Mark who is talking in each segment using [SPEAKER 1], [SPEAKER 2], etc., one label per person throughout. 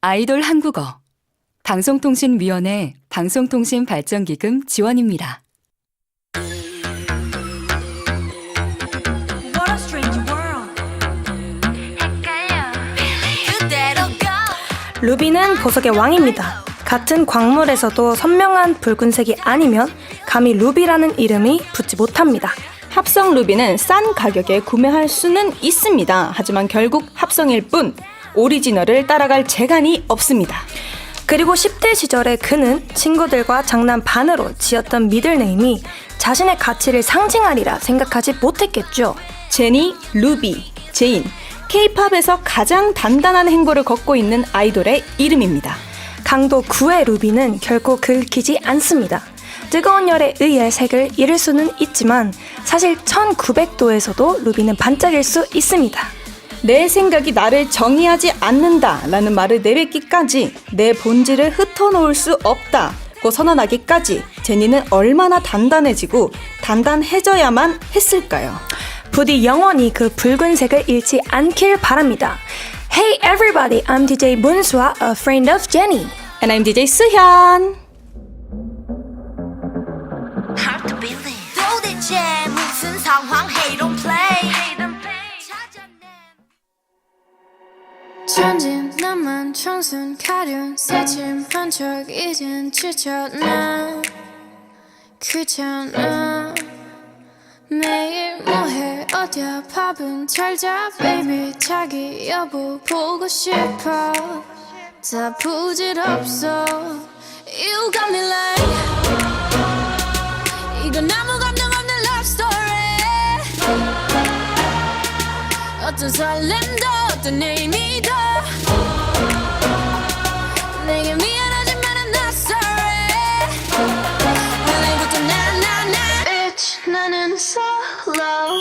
[SPEAKER 1] 아이돌 한국어 방송통신위원회 방송통신발전기금 지원입니다.
[SPEAKER 2] What a strange world.
[SPEAKER 3] 루비는 보석의 왕입니다. 같은 광물에서도 선명한 붉은색이 아니면 감히 루비라는 이름이 붙지 못합니다.
[SPEAKER 4] 합성 루비는 싼 가격에 구매할 수는 있습니다. 하지만 결국 합성일 뿐 오리지널을 따라갈 재간이 없습니다.
[SPEAKER 3] 그리고 10대 시절에 그는 친구들과 장난 반으로 지었던 미들네임이 자신의 가치를 상징하리라 생각하지 못했겠죠.
[SPEAKER 4] 제니, 루비, 제인, K-팝에서 가장 단단한 행보를 걷고 있는 아이돌의 이름입니다.
[SPEAKER 3] 강도 9의 루비는 결코 긁히지 않습니다. 뜨거운 열에 의해 색을 잃을 수는 있지만 사실 1900도에서도 루비는 반짝일 수 있습니다.
[SPEAKER 4] 내 생각이 나를 정의하지 않는다 라는 말을 내뱉기까지 내 본질을 흩어놓을 수 없다고 선언하기까지 제니는 얼마나 단단해지고 단단해져야만 했을까요?
[SPEAKER 3] 부디 영원히 그 붉은색을 잃지 않길 바랍니다. Hey everybody, I'm DJ 문수아, a friend of Jenny.
[SPEAKER 4] And I'm DJ 수현.
[SPEAKER 2] Hard to believe. 도대체 무슨 상황? Hey, don't play.
[SPEAKER 5] 천진 나만 청순 가련 새침한 척 이젠 지쳤나 귀찮아 매일 뭐해 어디야 밥은 잘자 baby 자기 여보 보고 싶어 다 부질없어 You got me like 이건 아무 감정 없는 love story 어떤 설렘도 어떤 의미도 내게 미안하지만 I'm not sorry 오늘부터 나 Bitch 나는 solo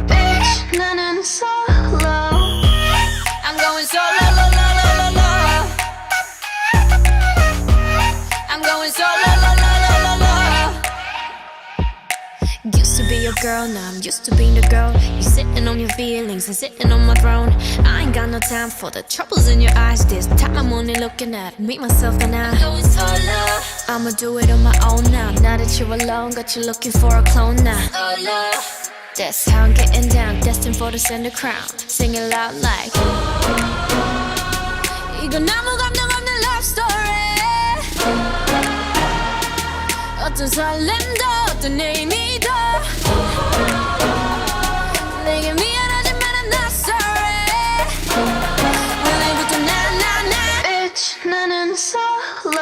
[SPEAKER 5] Bitch 나는 solo I'm going solo lo, lo, lo, lo, lo. I'm going solo lo, lo, lo, lo, lo. Used to be your girl, now I'm used to being the girl. You sitting on your feelings and sitting on my throne. I ain't got no time for the troubles in your eyes. This time I'm only looking at me, myself, and I. I'ma do it on my own now. Now that you're alone, got you looking for a clone now. That's how I'm getting down, destined for the center crown. Sing it loud like. 이건 아무 감정 없는 love story. 어떤 설렘도 어떤 의미도 내게 미안하지만 I'm not sorry 오늘부터 나 Bitch 나는 solo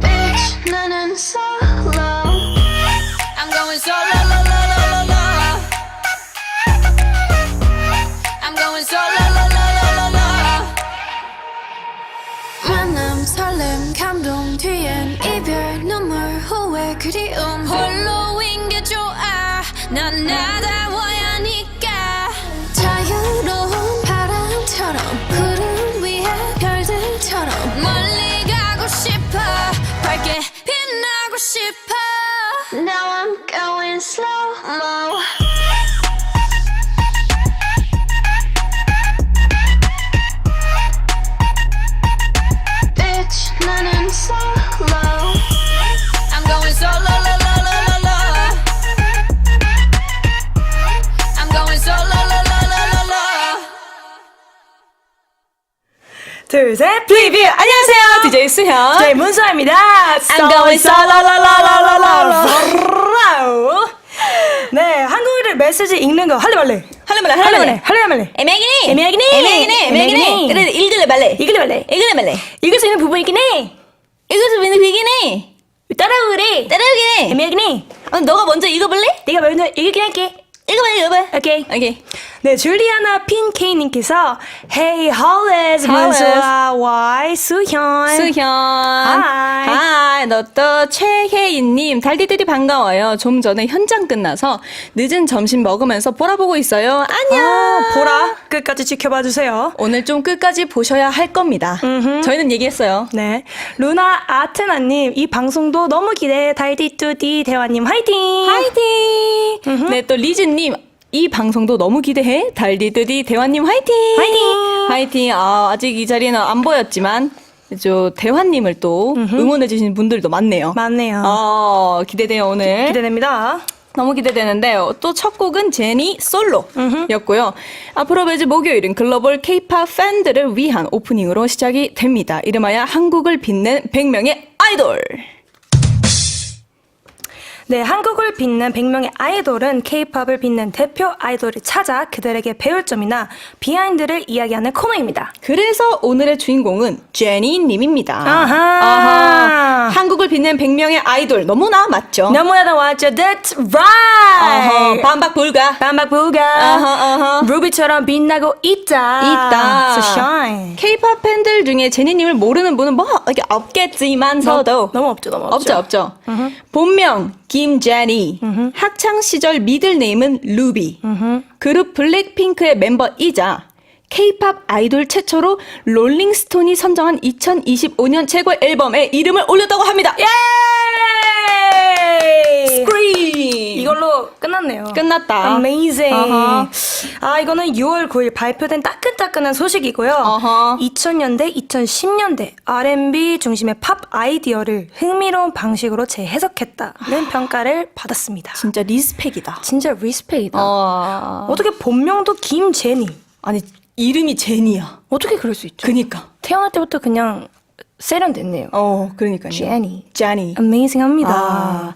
[SPEAKER 5] Bitch 나는 solo I'm going solo lo, lo, lo, lo, lo. I'm going solo lo, lo, lo, lo, lo. 만남 설렘 감동 뒤엔 이별 눈물 후회 그리움 홀로인 게 좋아 난 나다워야 하니까 자유로운 바람처럼 구름 위에 별들처럼 멀리 가고 싶어 밝게 빛나고 싶어 Now I'm going slow-mo Bitch 나는 solo I'm going solo lo, lo, lo, lo, lo. I'm going solo lo, lo, lo, lo, lo.
[SPEAKER 3] 둘, 셋,
[SPEAKER 4] 리뷰 안녕하세요 DJ 수현.
[SPEAKER 3] 저희 문수아입니다.
[SPEAKER 4] I'm going solo lo, lo, lo, lo, lo, lo.
[SPEAKER 3] 네, 한국어를 메시지 읽는 거 할래 말래?
[SPEAKER 4] 할래 말래
[SPEAKER 3] 할래 말래?
[SPEAKER 4] 애매하긴 해 그래 읽을래 말래
[SPEAKER 3] 읽을래 말래? 읽을 수 있는 부분이긴 해.
[SPEAKER 4] 읽을 수 있는 비긴 해
[SPEAKER 3] 따라오래.
[SPEAKER 4] 따라오긴 해
[SPEAKER 3] 애매하긴 해.
[SPEAKER 4] 너가 먼저 읽어볼래?
[SPEAKER 3] 내가 먼저 읽긴 할게.
[SPEAKER 4] 읽어봐
[SPEAKER 3] 오케이. 네, 줄리아나 핀케이님께서 Hey, Hollis, 문수아, Y, 수현.
[SPEAKER 4] 수현. 하이. 너 또 최혜인님. 달디들이 반가워요. 좀 전에 현장 끝나서 늦은 점심 먹으면서 보라 보고 있어요. 안녕.
[SPEAKER 3] 보라, 끝까지 지켜봐 주세요.
[SPEAKER 4] 오늘 좀 끝까지 보셔야 할 겁니다. 저희는 얘기했어요.
[SPEAKER 3] 네, 루나 아트나님, 이 방송도 너무 기대해. 달디뚜디 대화님 화이팅!
[SPEAKER 4] 화이팅! 네, 또 리즈님. 이 방송도 너무 기대해. 달디드디 대화님 화이팅!
[SPEAKER 3] 화이팅!
[SPEAKER 4] 화이팅! 아직 이 자리는 안 보였지만 저 대화님을 또 응원해주신 분들도 많네요.
[SPEAKER 3] 맞네요.
[SPEAKER 4] 기대돼요 오늘.
[SPEAKER 3] 기대됩니다.
[SPEAKER 4] 너무 기대되는데요. 또 첫 곡은 제니 솔로였고요. 앞으로 매주 목요일은 글로벌 K-팝 팬들을 위한 오프닝으로 시작이 됩니다. 이름하여 한국을 빛낸 100명의 아이돌.
[SPEAKER 3] 네, 한국을 빛낸 100명의 아이돌은 K-팝을 빛낸 대표 아이돌을 찾아 그들에게 배울 점이나 비하인드를 이야기하는 코너입니다.
[SPEAKER 4] 그래서 오늘의 주인공은 제니님입니다.
[SPEAKER 3] 아하.
[SPEAKER 4] 한국을 빛낸 100명의 아이돌 너무나 맞죠?
[SPEAKER 3] 너무나도 왔죠. That's right.
[SPEAKER 4] 반박 불가.
[SPEAKER 3] 반박 불가. 루비처럼 빛나고 있다. So shine.
[SPEAKER 4] K-팝 팬들 중에 제니님을 모르는 분은 뭐 이렇게 없겠지만서도
[SPEAKER 3] 너무 없죠.
[SPEAKER 4] 없죠. 본명 김제니, 학창 시절 미들네임은 루비, 그룹 블랙핑크의 멤버이자 K-팝 아이돌 최초로 롤링스톤이 선정한 2025년 최고 앨범에 이름을 올렸다고 합니다.
[SPEAKER 3] 예!
[SPEAKER 4] 스크린!
[SPEAKER 3] 이걸로 끝났네요.
[SPEAKER 4] 끝났다.
[SPEAKER 3] Amazing.
[SPEAKER 4] 어허.
[SPEAKER 3] 이거는 6월 9일 발표된 따끈따끈한 소식이고요.
[SPEAKER 4] 어허.
[SPEAKER 3] 2000년대, 2010년대 R&B 중심의 팝 아이디어를 흥미로운 방식으로 재해석했다는 평가를 받았습니다.
[SPEAKER 4] 진짜 리스펙이다.
[SPEAKER 3] 진짜 리스펙이다.
[SPEAKER 4] 어.
[SPEAKER 3] 어떻게 본명도 김제니?
[SPEAKER 4] 아니 이름이 제니야.
[SPEAKER 3] 어떻게 그럴 수 있죠?
[SPEAKER 4] 그니까.
[SPEAKER 3] 태어날 때부터 그냥 세련됐네요.
[SPEAKER 4] 그러니까요. 제니.
[SPEAKER 3] Amazing합니다.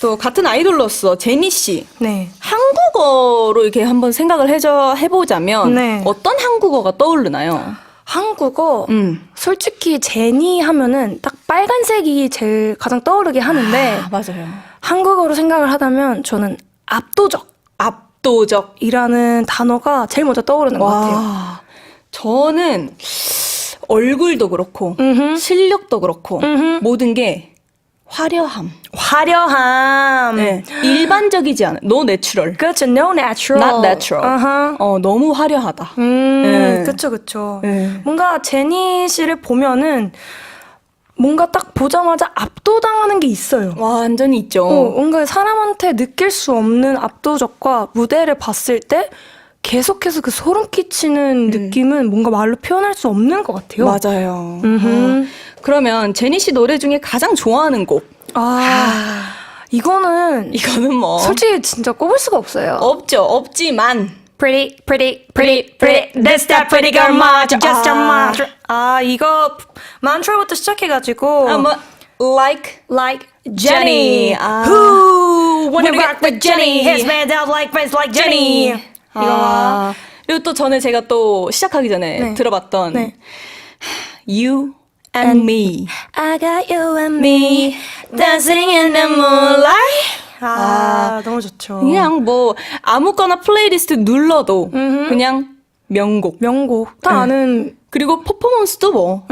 [SPEAKER 4] 또 같은 아이돌로서 제니 씨.
[SPEAKER 3] 네.
[SPEAKER 4] 한국어로 이렇게 한번 생각을 해보자면
[SPEAKER 3] 네.
[SPEAKER 4] 어떤 한국어가 떠오르나요?
[SPEAKER 3] 한국어 솔직히 제니 하면은 딱 빨간색이 제일 가장 떠오르게 하는데
[SPEAKER 4] 맞아요.
[SPEAKER 3] 한국어로 생각을 하다면 저는
[SPEAKER 4] 압도적.
[SPEAKER 3] 이라는 단어가 제일 먼저 떠오르는 것 같아요.
[SPEAKER 4] 저는 얼굴도 그렇고 실력도 그렇고 모든 게 화려함. 네. 일반적이지 않은 no natural.
[SPEAKER 3] 그렇죠. No natural.
[SPEAKER 4] Not natural. 너무 화려하다. 네.
[SPEAKER 3] 그쵸.
[SPEAKER 4] 네.
[SPEAKER 3] 뭔가 제니 씨를 보면은 뭔가 딱 보자마자 압도당하는 게 있어요.
[SPEAKER 4] 완전히 있죠.
[SPEAKER 3] 뭔가 사람한테 느낄 수 없는 압도적과 무대를 봤을 때 계속해서 그 소름 끼치는 느낌은 뭔가 말로 표현할 수 없는 것 같아요.
[SPEAKER 4] 맞아요. 그러면 제니 씨 노래 중에 가장 좋아하는 곡?
[SPEAKER 3] 이거는
[SPEAKER 4] 뭐
[SPEAKER 3] 솔직히 진짜 꼽을 수가 없어요.
[SPEAKER 4] 없지만
[SPEAKER 3] Pretty, that's that pretty girl mantra, just a mantra. 이거 mantra부터 시작해가지고
[SPEAKER 4] like
[SPEAKER 3] Jenny. Who wanna rock with Jenny? His man down like friends like Jenny. 이거
[SPEAKER 4] 그리고 또 전에 제가 또 시작하기 전에 들어봤던 You and Me.
[SPEAKER 3] I got you and me dancing in the moonlight. 너무 좋죠.
[SPEAKER 4] 그냥 뭐 아무거나 플레이리스트 눌러도 그냥 명곡
[SPEAKER 3] 다 아는.
[SPEAKER 4] 그리고 퍼포먼스도 뭐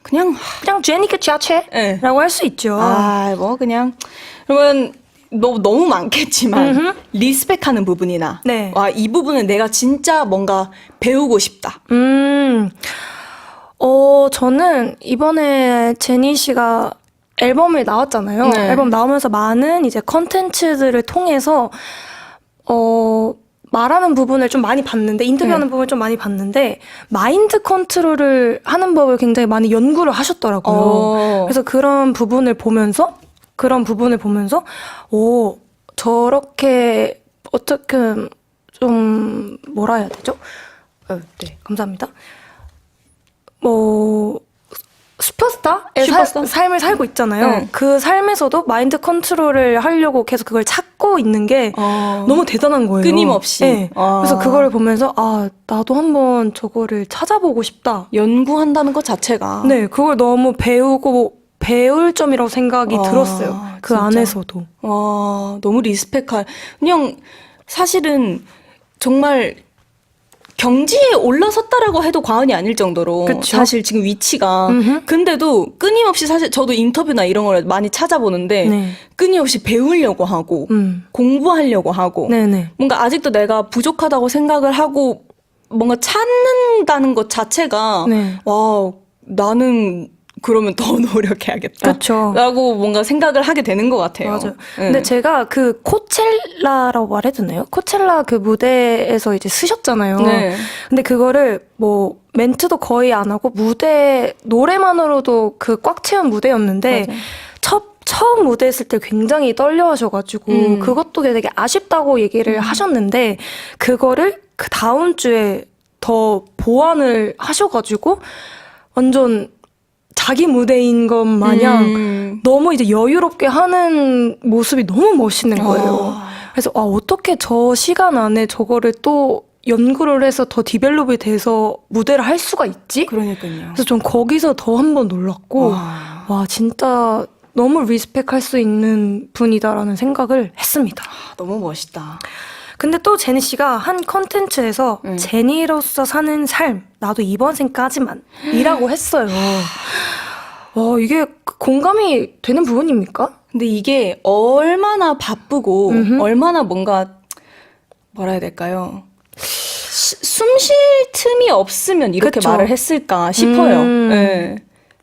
[SPEAKER 4] 그냥
[SPEAKER 3] 제니 그 자체라고 할 수 있죠.
[SPEAKER 4] 뭐 그냥 그러면 너무 많겠지만 리스펙하는 부분이나 이 부분은 내가 진짜 뭔가 배우고 싶다.
[SPEAKER 3] 저는 이번에 제니 씨가 앨범을 나왔잖아요. 앨범 나오면서 많은 이제 컨텐츠들을 통해서 말하는 부분을 좀 많이 봤는데, 인터뷰하는 부분을 좀 많이 봤는데 마인드 컨트롤을 하는 법을 굉장히 많이 연구를 하셨더라고요. 그래서 그런 부분을 보면서 저렇게 어떻게 좀 뭐라 해야 되죠? 네, 감사합니다. 슈퍼스타의 삶을 살고 있잖아요. 그 삶에서도 마인드 컨트롤을 하려고 계속 그걸 찾고 있는 게 너무 대단한 거예요.
[SPEAKER 4] 끊임없이.
[SPEAKER 3] 네. 그래서 그걸 보면서 나도 한번 저거를 찾아보고 싶다.
[SPEAKER 4] 연구한다는 것 자체가.
[SPEAKER 3] 네, 그걸 너무 배울 점이라고 생각이 들었어요. 그
[SPEAKER 4] 진짜?
[SPEAKER 3] 안에서도.
[SPEAKER 4] 너무 리스펙할. 그냥 사실은 정말 경지에 올라섰다라고 해도 과언이 아닐 정도로
[SPEAKER 3] 그쵸.
[SPEAKER 4] 사실 지금 위치가
[SPEAKER 3] 음흠.
[SPEAKER 4] 근데도 끊임없이 사실 저도 인터뷰나 이런 걸 많이 찾아보는데
[SPEAKER 3] 네.
[SPEAKER 4] 끊임없이 배우려고 하고 공부하려고 하고
[SPEAKER 3] 네네.
[SPEAKER 4] 뭔가 아직도 내가 부족하다고 생각을 하고 뭔가 찾는다는 것 자체가
[SPEAKER 3] 네.
[SPEAKER 4] 와 나는 그러면 더 노력해야겠다.
[SPEAKER 3] 그쵸.
[SPEAKER 4] 라고 뭔가 생각을 하게 되는 것 같아요.
[SPEAKER 3] 맞아요.
[SPEAKER 4] 네.
[SPEAKER 3] 근데 제가 그 코첼라라고 말해도 되나요? 코첼라 그 무대에서 이제 쓰셨잖아요.
[SPEAKER 4] 네.
[SPEAKER 3] 근데 그거를 뭐 멘트도 거의 안 하고 무대 노래만으로도 그 꽉 채운 무대였는데
[SPEAKER 4] 맞아요.
[SPEAKER 3] 처음 무대 했을 때 굉장히 떨려 하셔가지고 그것도 되게 아쉽다고 얘기를 하셨는데 그거를 그 다음 주에 더 보완을 하셔가지고 완전 자기 무대인 것 마냥 너무 이제 여유롭게 하는 모습이 너무 멋있는 거예요. 그래서 어떻게 저 시간 안에 저거를 또 연구를 해서 더 디벨롭이 돼서 무대를 할 수가 있지?
[SPEAKER 4] 그러니까요.
[SPEAKER 3] 그래서 전 거기서 더 한 번 놀랐고 와 진짜 너무 리스펙할 수 있는 분이다라는 생각을 했습니다.
[SPEAKER 4] 너무 멋있다.
[SPEAKER 3] 근데 또 제니 씨가 한 컨텐츠에서 제니로서 사는 삶 나도 이번 생까지만 이라고 했어요. 이게 공감이 되는 부분입니까?
[SPEAKER 4] 근데 이게 얼마나 바쁘고 얼마나 뭔가 뭐라 해야 될까요? 숨 쉴 틈이 없으면 이렇게
[SPEAKER 3] 그쵸.
[SPEAKER 4] 말을 했을까 싶어요. 네.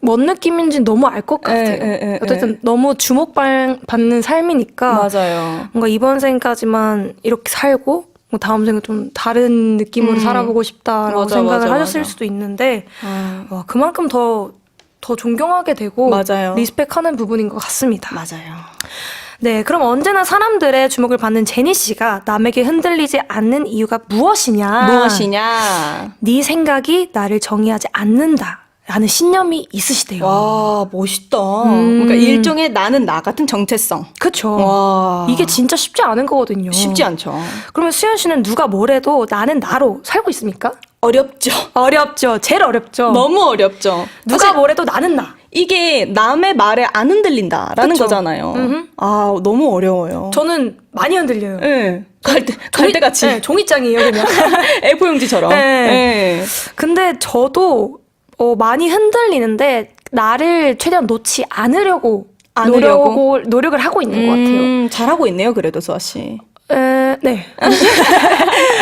[SPEAKER 3] 뭔 느낌인지 너무 알 것 같아요.
[SPEAKER 4] 에.
[SPEAKER 3] 어쨌든 너무 주목받는 삶이니까
[SPEAKER 4] 맞아요.
[SPEAKER 3] 뭔가 이번 생까지만 이렇게 살고 뭐 다음 생은 좀 다른 느낌으로 살아보고 싶다라고
[SPEAKER 4] 맞아,
[SPEAKER 3] 생각을
[SPEAKER 4] 맞아,
[SPEAKER 3] 하셨을
[SPEAKER 4] 맞아.
[SPEAKER 3] 수도 있는데 와, 그만큼 더 존경하게 되고
[SPEAKER 4] 맞아요.
[SPEAKER 3] 리스펙하는 부분인 것 같습니다.
[SPEAKER 4] 맞아요.
[SPEAKER 3] 네, 그럼 언제나 사람들의 주목을 받는 제니 씨가 남에게 흔들리지 않는 이유가 무엇이냐? 네 생각이 나를 정의하지 않는다라는 신념이 있으시대요.
[SPEAKER 4] 와 멋있다. 그러니까 일종의 나는 나 같은 정체성.
[SPEAKER 3] 그쵸.
[SPEAKER 4] 와
[SPEAKER 3] 이게 진짜 쉽지 않은 거거든요.
[SPEAKER 4] 쉽지 않죠.
[SPEAKER 3] 그러면 수현 씨는 누가 뭐래도 나는 나로 살고 있습니까?
[SPEAKER 4] 어렵죠.
[SPEAKER 3] 어렵죠. 제일 어렵죠.
[SPEAKER 4] 너무 어렵죠.
[SPEAKER 3] 누가
[SPEAKER 4] 사실
[SPEAKER 3] 뭐래도 나는 나.
[SPEAKER 4] 이게 남의 말에 안 흔들린다라는
[SPEAKER 3] 그쵸.
[SPEAKER 4] 거잖아요. 아 너무 어려워요.
[SPEAKER 3] 저는 많이 흔들려요.
[SPEAKER 4] 네. 갈대같이
[SPEAKER 3] 네, 종이장이에요, 그냥.
[SPEAKER 4] A4용지처럼.
[SPEAKER 3] 네.
[SPEAKER 4] 네.
[SPEAKER 3] 근데 저도 많이 흔들리는데 나를 최대한 놓지 않으려고 노력을 하고 있는 것 같아요.
[SPEAKER 4] 잘하고 있네요, 그래도 수아 씨.
[SPEAKER 3] 네.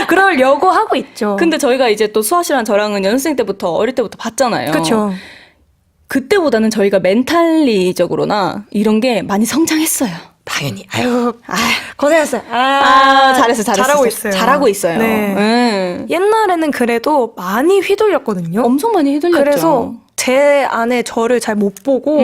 [SPEAKER 3] 그러려고 하고 있죠.
[SPEAKER 4] 근데 저희가 이제 또 수아 씨랑 저랑은 연습생 때부터 어릴 때부터 봤잖아요.
[SPEAKER 3] 그렇죠.
[SPEAKER 4] 그때보다는 저희가 멘탈리적으로나 이런 게 많이 성장했어요.
[SPEAKER 3] 당연히. 아유, 고생했어요.
[SPEAKER 4] 잘했어.
[SPEAKER 3] 잘하고 있어요.
[SPEAKER 4] 잘하고 있어요.
[SPEAKER 3] 네. 옛날에는 그래도 많이 휘둘렸거든요.
[SPEAKER 4] 엄청 많이 휘둘렸죠.
[SPEAKER 3] 그래서 제 안에 저를 잘 못 보고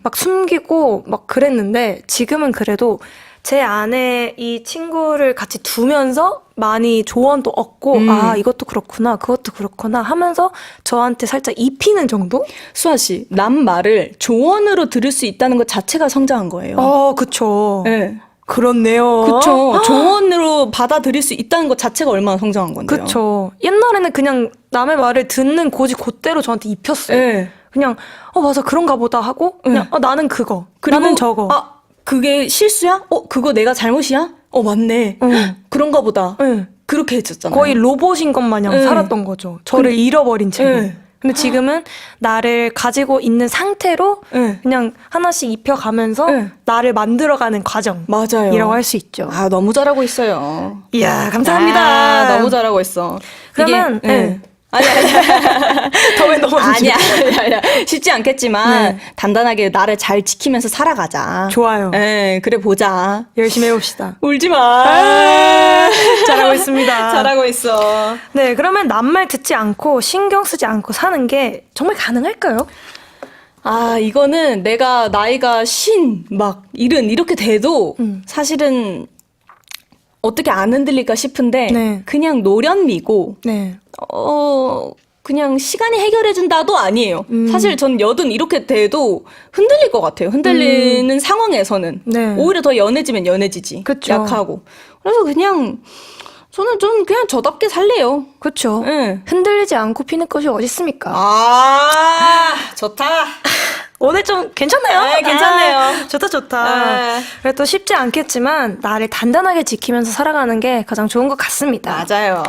[SPEAKER 3] 막 숨기고 막 그랬는데 지금은 그래도 제 안에 이 친구를 같이 두면서 많이 조언도 얻고 이것도 그렇구나 그것도 그렇구나 하면서 저한테 살짝 입히는 정도?
[SPEAKER 4] 수아 씨, 남 말을 조언으로 들을 수 있다는 것 자체가 성장한 거예요.
[SPEAKER 3] 그쵸.
[SPEAKER 4] 네.
[SPEAKER 3] 그렇네요.
[SPEAKER 4] 그쵸. 조언으로 받아들일 수 있다는 것 자체가 얼마나 성장한 건데요.
[SPEAKER 3] 그쵸. 옛날에는 그냥 남의 말을 듣는 고지 곧대로 저한테 입혔어요.
[SPEAKER 4] 네.
[SPEAKER 3] 그냥 맞아 그런가 보다 하고 그냥 나는 그거 나는 저거
[SPEAKER 4] 그게 실수야? 그거 내가 잘못이야? 맞네. 그런가 보다.
[SPEAKER 3] 응.
[SPEAKER 4] 그렇게 했었잖아요.
[SPEAKER 3] 거의 로봇인 것 마냥 살았던 거죠. 저를 잃어버린 채로. 근데 지금은 나를 가지고 있는 상태로 그냥 하나씩 입혀가면서 나를 만들어가는 과정이라고
[SPEAKER 4] 맞아요.
[SPEAKER 3] 할 수 있죠.
[SPEAKER 4] 너무 잘하고 있어요.
[SPEAKER 3] 이야 감사합니다.
[SPEAKER 4] 너무 잘하고 있어.
[SPEAKER 3] 그러면
[SPEAKER 4] 이게, 아니
[SPEAKER 3] 더왜 너무
[SPEAKER 4] 아니야. 쉽지 않겠지만 단단하게 나를 잘 지키면서 살아가자.
[SPEAKER 3] 좋아요.
[SPEAKER 4] 그래 보자.
[SPEAKER 3] 열심히 해봅시다.
[SPEAKER 4] 울지 마.
[SPEAKER 3] 잘하고 있습니다.
[SPEAKER 4] 잘하고 있어.
[SPEAKER 3] 네, 그러면 남말 듣지 않고 신경 쓰지 않고 사는 게 정말 가능할까요?
[SPEAKER 4] 이거는 내가 나이가 일흔 이렇게 돼도 사실은 어떻게 안 흔들릴까 싶은데
[SPEAKER 3] 네.
[SPEAKER 4] 그냥 노련미고
[SPEAKER 3] 네.
[SPEAKER 4] 그냥 시간이 해결해준다도 아니에요. 사실 전 80 이렇게 돼도 흔들릴 것 같아요. 흔들리는 상황에서는.
[SPEAKER 3] 네.
[SPEAKER 4] 오히려 더 연해지면 연해지지.
[SPEAKER 3] 그쵸.
[SPEAKER 4] 약하고. 그래서 저는 좀 그냥 저답게 살래요.
[SPEAKER 3] 그렇죠.
[SPEAKER 4] 응.
[SPEAKER 3] 흔들리지 않고 피는 것이 어디 있습니까?
[SPEAKER 4] 좋다.
[SPEAKER 3] 오늘 좀 괜찮나요?
[SPEAKER 4] 네, 괜찮네요.
[SPEAKER 3] 좋다. 그래도 쉽지 않겠지만 나를 단단하게 지키면서 살아가는 게 가장 좋은 것 같습니다.
[SPEAKER 4] 맞아요.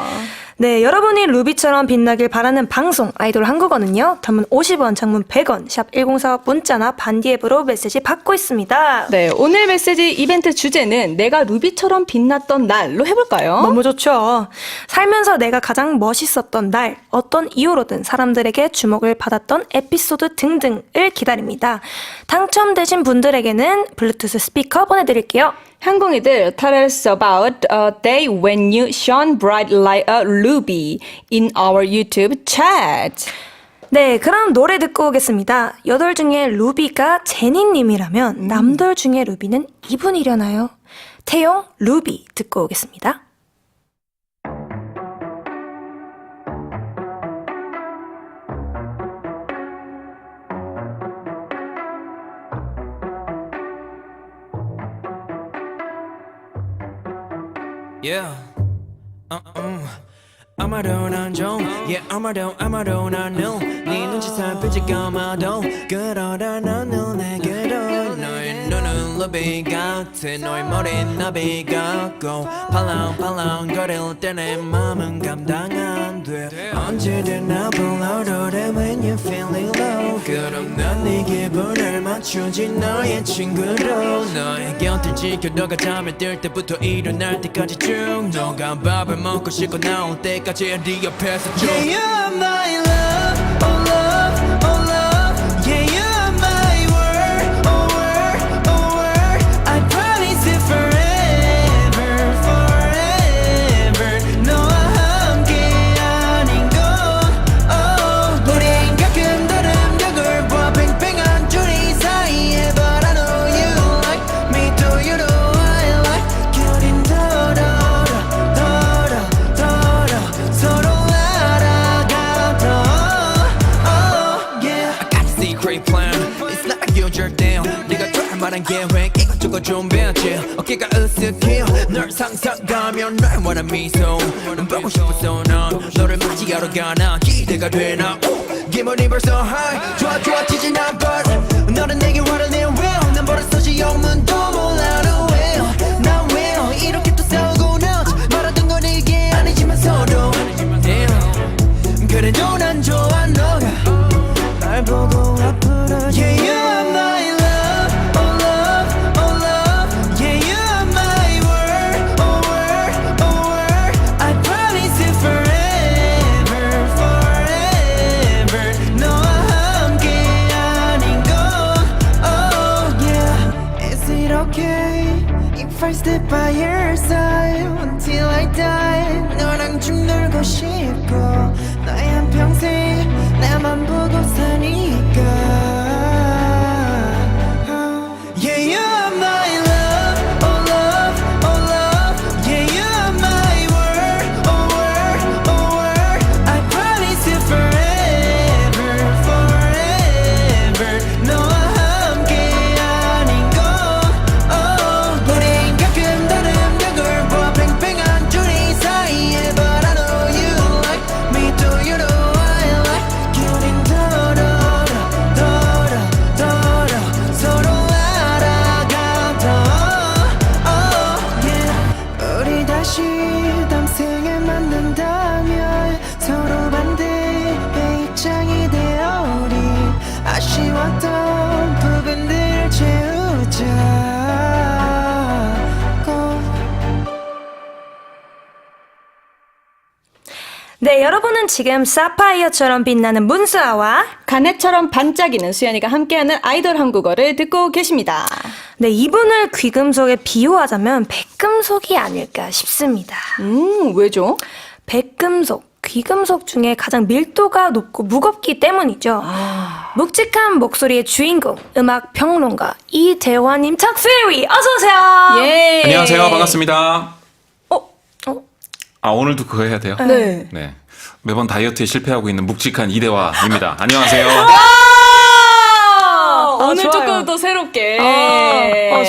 [SPEAKER 3] 네, 여러분이 루비처럼 빛나길 바라는 방송 아이돌 한국어는요. 단문 50원, 장문 100원, 샵 1045 문자나 반디 앱으로 메시지 받고 있습니다.
[SPEAKER 4] 네, 오늘 메시지 이벤트 주제는 내가 루비처럼 빛났던 날로 해볼까요?
[SPEAKER 3] 너무 좋죠. 살면서 내가 가장 멋있었던 날, 어떤 이유로든 사람들에게 주목을 받았던 에피소드 등등을 기다립니다. 당첨되신 분들에게는 블루투스 스피커 보내드릴게요.
[SPEAKER 4] 항공이들, tell us about a day when you shone bright like a ruby in our YouTube chat.
[SPEAKER 3] 네, 그럼 노래 듣고 오겠습니다. 여덟 중에 루비가 제니님이라면 남들 중에 루비는 이분이려나요? 태용, 루비 듣고 오겠습니다.
[SPEAKER 6] Yeah. 아마도 난 좀, yeah, 아마도 난 no. 네 눈치 살피지 까마도 그러다 난 눈에게로 너의 눈은 루비 같아 너의 머리는 나비 같고 팔랑팔랑 거릴 때 내 맘은 감당 안 돼 언제든 나 불러도 돼 when you're feeling low 그럼 난 네 기분을 맞추지 너의 친구로 너의 곁을 지켜 너가 잠에 들 때부터 일어날 때까지 쭉 너가 밥을 먹고 씻고 나올 때까지 네 옆에서 쭉 Yeah, you're my love, oh love, oh love Yeah, you're my world, oh world, oh world I promise you forever, forever 너와 함께 아닌 건 oh 우린 가끔 다른 벽을 봐 팽팽한 줄이 사이에 But I know you like me too you know I like 결인 더러 서로 알아가던 oh yeah I got a secret plan It's not like you 절대 네가 좋아할 만한 계획 이것저것 준비했지 어깨가 으쓱해 널 상상하면 날 원한 미소 넌 보고 싶어서 난 너를 맞이하러 가나 기대가 되나 기분이 벌써 high 좋아 좋아지진 않아 but 너는 내게 화를 내 well 난 버릇없이 영문도 몰라 well 난 well 이렇게 또 싸우고 나지 말하던 건 이게 아니지만서도 그래도 난 좋아 너가 날 보고 아프다 Yeah you're my love, oh love, oh love Yeah you're my world, oh world, oh world I promise you forever, forever 너와 함께 아닌 건 oh yeah Is it okay if I stay by your side until I die 너랑 좀 놀고 싶고 나의 한평생 나만 보고 사니까 Yeah you're my love, oh love, oh love Yeah you're my world, oh world, oh world I promise you forever, forever 너와 함께 아닌 건 oh 우린 가끔 다른 벽을 봐 팽팽한 줄이 사이에 But I know you like me too you know I like 결인 더러 서로 알아가던 oh yeah 우리 다시 다음 생에 만난다면 서로 반대의 입장이 되어 우리 아쉬웠던 부분들을 채우자고
[SPEAKER 3] 네, 여러분은 지금 사파이어처럼 빛나는 문수아와
[SPEAKER 4] 가넷처럼 반짝이는 수연이가 함께하는 아이돌 한국어를 듣고 계십니다.
[SPEAKER 3] 네, 이분을 귀금속에 비유하자면 백금속이 아닐까 싶습니다.
[SPEAKER 4] 왜죠?
[SPEAKER 3] 백금속, 귀금속 중에 가장 밀도가 높고 무겁기 때문이죠. 묵직한 목소리의 주인공, 음악 평론가 이재환님 척스웨이 어서 오세요.
[SPEAKER 4] 예.
[SPEAKER 7] 안녕하세요. 반갑습니다.
[SPEAKER 3] 어?
[SPEAKER 7] 아, 오늘도 그거 해야 돼요?
[SPEAKER 4] 네.
[SPEAKER 7] 네. 매번 다이어트에 실패하고 있는 묵직한 이대화입니다. 안녕하세요.
[SPEAKER 4] 오늘
[SPEAKER 3] 좋아요.
[SPEAKER 4] 조금 더 새롭게.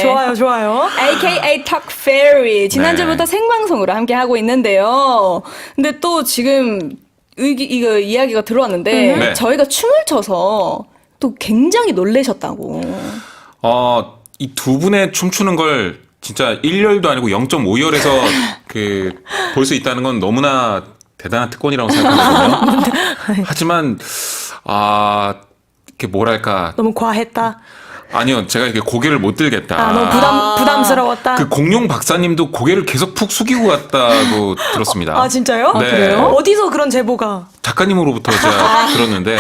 [SPEAKER 3] 좋아요, 좋아요.
[SPEAKER 4] AKA Talk Fairy. 지난주부터
[SPEAKER 7] 네.
[SPEAKER 4] 생방송으로 함께 하고 있는데요. 근데 또 지금 이거 이야기가 들어왔는데
[SPEAKER 7] 네.
[SPEAKER 4] 저희가 춤을 춰서 또 굉장히 놀라셨다고.
[SPEAKER 7] 이 두 분의 춤추는 걸 진짜 1열도 아니고 0.5열에서 볼 수 있다는 건 너무나 대단한 특권이라고 생각하거든요. 하지만 이렇게 뭐랄까
[SPEAKER 3] 너무 과했다.
[SPEAKER 7] 아니요 제가 이렇게 고개를 못 들겠다.
[SPEAKER 3] 너무 부담스러웠다.
[SPEAKER 7] 그 공룡 박사님도 고개를 계속 푹 숙이고 갔다고 들었습니다.
[SPEAKER 3] 진짜요?
[SPEAKER 7] 네.
[SPEAKER 3] 그래요? 어디서 그런 제보가?
[SPEAKER 7] 작가님으로부터 제가 들었는데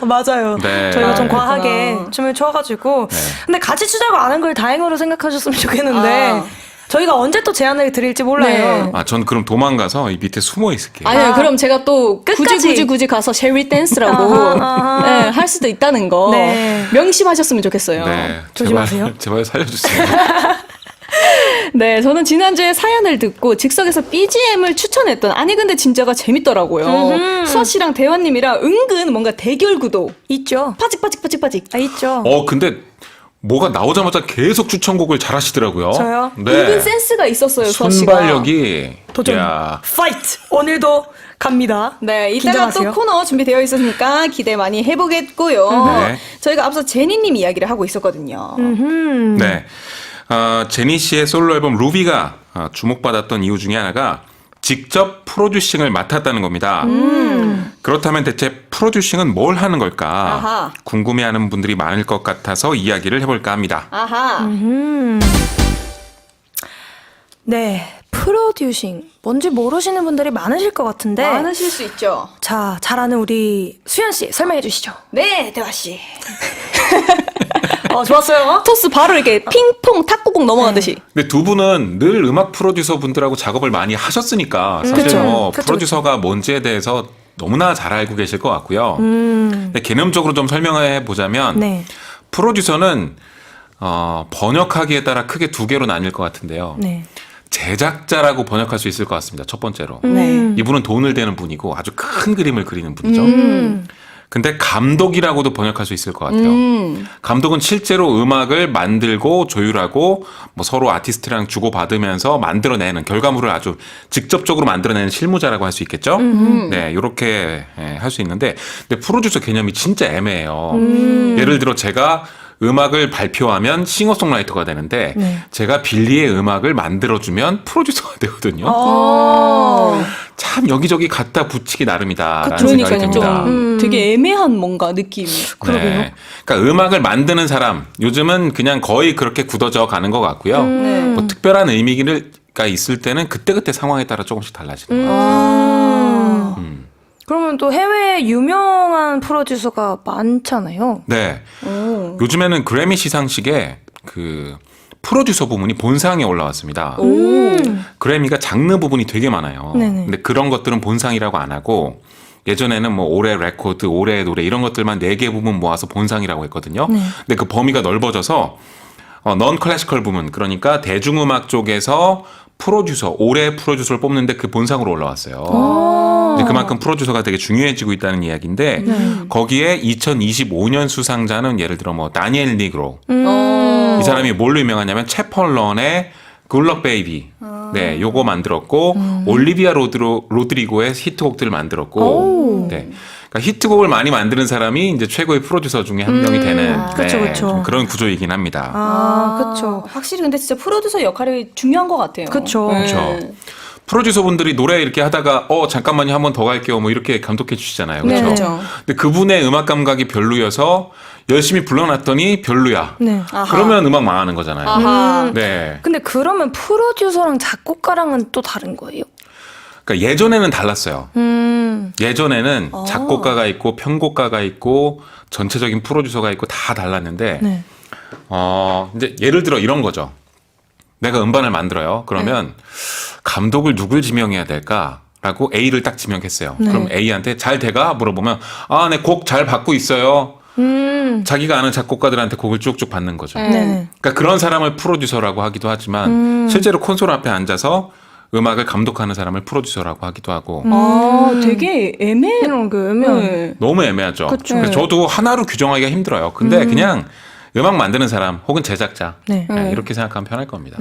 [SPEAKER 3] 맞아요.
[SPEAKER 7] 네.
[SPEAKER 3] 저희가 좀
[SPEAKER 7] 아,
[SPEAKER 3] 과하게 춤을 춰가지고. 근데 같이 추자고 안 한 걸 다행으로 생각하셨으면 좋겠는데 저희가 언제 또 제안을 드릴지 몰라요.
[SPEAKER 7] 전 그럼 도망가서 이 밑에 숨어 있을게요.
[SPEAKER 4] 아니요, 그럼 제가 또
[SPEAKER 3] 끝까지.
[SPEAKER 4] 굳이 가서 쉐리 댄스라고 네, 할 수도 있다는 거
[SPEAKER 3] 네.
[SPEAKER 4] 명심하셨으면 좋겠어요.
[SPEAKER 7] 네,
[SPEAKER 3] 조심하세요.
[SPEAKER 7] 제발 살려주세요.
[SPEAKER 4] 네, 저는 지난주에 사연을 듣고 즉석에서 BGM을 추천했던 아니 근데 진짜가 재밌더라고요. 수아 씨랑 대화님이랑 은근 뭔가 대결 구도
[SPEAKER 3] 있죠.
[SPEAKER 4] 파직파직
[SPEAKER 3] 있죠.
[SPEAKER 7] 근데 뭐가 나오자마자 계속 추천곡을 잘 하시더라고요.
[SPEAKER 3] 저요?
[SPEAKER 4] 은근 센스가 있었어요, 수아 씨가.
[SPEAKER 7] 순발력이
[SPEAKER 3] 도전.
[SPEAKER 7] 야.
[SPEAKER 3] 파이트. 오늘도 갑니다.
[SPEAKER 4] 네, 이따가
[SPEAKER 3] 긴장하세요.
[SPEAKER 4] 또 코너 준비되어 있으니까 기대 많이 해보겠고요.
[SPEAKER 7] 네.
[SPEAKER 4] 저희가 앞서 제니님 이야기를 하고 있었거든요.
[SPEAKER 7] 네. 제니 씨의 솔로 앨범 루비가 주목받았던 이유 중에 하나가 직접 프로듀싱을 맡았다는 겁니다. 그렇다면 대체 프로듀싱은 뭘 하는 걸까?
[SPEAKER 4] 아하.
[SPEAKER 7] 궁금해하는 분들이 많을 것 같아서 이야기를 해볼까 합니다.
[SPEAKER 4] 아하.
[SPEAKER 3] 네, 프로듀싱. 뭔지 모르시는 분들이 많으실 것 같은데.
[SPEAKER 4] 많으실 수 있죠.
[SPEAKER 3] 자, 잘 아는 우리 수연 씨 설명해 주시죠.
[SPEAKER 4] 네, 대화 씨.
[SPEAKER 3] 좋았어요.
[SPEAKER 4] 토스 바로 이렇게 핑퐁 탁구공 넘어가듯이.
[SPEAKER 7] 근데 두 분은 늘 음악 프로듀서 분들하고 작업을 많이 하셨으니까 사실
[SPEAKER 3] 그쵸. 그쵸,
[SPEAKER 7] 프로듀서가 뭔지에 대해서 너무나 잘 알고 계실 것 같고요. 근데 개념적으로 좀 설명해 보자면
[SPEAKER 3] 네.
[SPEAKER 7] 프로듀서는 번역하기에 따라 크게 두 개로 나뉠 것 같은데요.
[SPEAKER 3] 네.
[SPEAKER 7] 제작자라고 번역할 수 있을 것 같습니다. 첫 번째로.
[SPEAKER 4] 네.
[SPEAKER 7] 이분은 돈을 대는 분이고 아주 큰 그림을 그리는 분이죠. 근데 감독이라고도 번역할 수 있을 것 같아요. 감독은 실제로 음악을 만들고 조율하고 뭐 서로 아티스트랑 주고받으면서 만들어내는 결과물을 아주 직접적으로 만들어내는 실무자라고 할 수 있겠죠. 네, 이렇게 할 수 있는데 근데 프로듀서 개념이 진짜 애매해요. 예를 들어 제가 음악을 발표하면 싱어송라이터가 되는데 제가 빌리의 음악을 만들어주면 프로듀서가 되거든요. 참 여기저기 갖다 붙이기 나름이다라는 생각이
[SPEAKER 4] 그러니까요.
[SPEAKER 7] 듭니다.
[SPEAKER 4] 좀 되게 애매한 뭔가 느낌.
[SPEAKER 7] 네. 그러니까 음악을 만드는 사람 요즘은 그냥 거의 그렇게 굳어져 가는 것 같고요. 뭐 특별한 의미가 있을 때는 그때그때 상황에 따라 조금씩 달라지는 것 같아요.
[SPEAKER 3] 그러면 또 해외에 유명한 프로듀서가 많잖아요.
[SPEAKER 7] 네. 요즘에는 그래미 시상식에 그 프로듀서 부문이 본상에 올라왔습니다. 그래미가 장르 부분이 되게 많아요.
[SPEAKER 3] 네네.
[SPEAKER 7] 근데 그런 것들은 본상이라고 안 하고 예전에는 뭐 올해 레코드, 올해의 노래 이런 것들만 4개 부분 모아서 본상이라고 했거든요. 근데 그 범위가 넓어져서 넌 클래시컬 부문 그러니까 대중음악 쪽에서 프로듀서, 올해 프로듀서를 뽑는데 그 본상으로 올라왔어요. 이제 그만큼 프로듀서가 되게 중요해지고 있다는 이야기인데 거기에 2025년 수상자는 예를 들어 뭐 다니엘 니그로 이 사람이 뭘로 유명하냐면 채펄런의 굿럭 베이비 네, 요거 만들었고 올리비아 로드리고의 히트곡들을 만들었고 네. 그러니까 히트곡을 많이 만드는 사람이 이제 최고의 프로듀서 중에 한 명이 되는
[SPEAKER 3] 그쵸,
[SPEAKER 7] 네,
[SPEAKER 3] 그쵸.
[SPEAKER 7] 좀 그런 구조이긴 합니다.
[SPEAKER 3] 그쵸.
[SPEAKER 4] 확실히 근데 진짜 프로듀서 역할이 중요한 것 같아요.
[SPEAKER 3] 그쵸.
[SPEAKER 4] 네.
[SPEAKER 7] 그렇죠. 프로듀서 분들이 노래 이렇게 하다가 잠깐만요 한 번 더 갈게요 뭐 이렇게 감독해 주시잖아요.
[SPEAKER 4] 네,
[SPEAKER 7] 그렇죠.
[SPEAKER 4] 그렇죠.
[SPEAKER 7] 근데 그분의 음악 감각이 별로여서 열심히 불러놨더니 별로야.
[SPEAKER 3] 네.
[SPEAKER 7] 그러면 음악 망하는 거잖아요.
[SPEAKER 4] 아하.
[SPEAKER 7] 네.
[SPEAKER 3] 근데 그러면 프로듀서랑 작곡가랑은 또 다른 거예요?
[SPEAKER 7] 그러니까 예전에는 달랐어요. 예전에는 작곡가가 있고 편곡가가 있고 전체적인 프로듀서가 있고 다 달랐는데
[SPEAKER 3] 네.
[SPEAKER 7] 이제 예를 들어 이런 거죠. 내가 음반을 만들어요. 그러면 감독을 누굴 지명해야 될까라고 A를 딱 지명했어요. 그럼 A한테 잘 돼가 물어보면 네, 곡 잘 받고 있어요. 자기가 아는 작곡가들한테 곡을 쭉쭉 받는 거죠.
[SPEAKER 3] 네.
[SPEAKER 7] 그러니까 그런 사람을 프로듀서라고 하기도 하지만 실제로 콘솔 앞에 앉아서 음악을 감독하는 사람을 프로듀서라고 하기도 하고
[SPEAKER 4] 되게 애매해요.
[SPEAKER 3] 이런 게 애매한.
[SPEAKER 4] 네.
[SPEAKER 7] 너무 애매하죠.
[SPEAKER 3] 그쵸.
[SPEAKER 7] 그래서 저도 하나로 규정하기가 힘들어요. 근데 그냥 음악 만드는 사람 혹은 제작자
[SPEAKER 3] 네.
[SPEAKER 7] 이렇게 생각하면 편할 겁니다.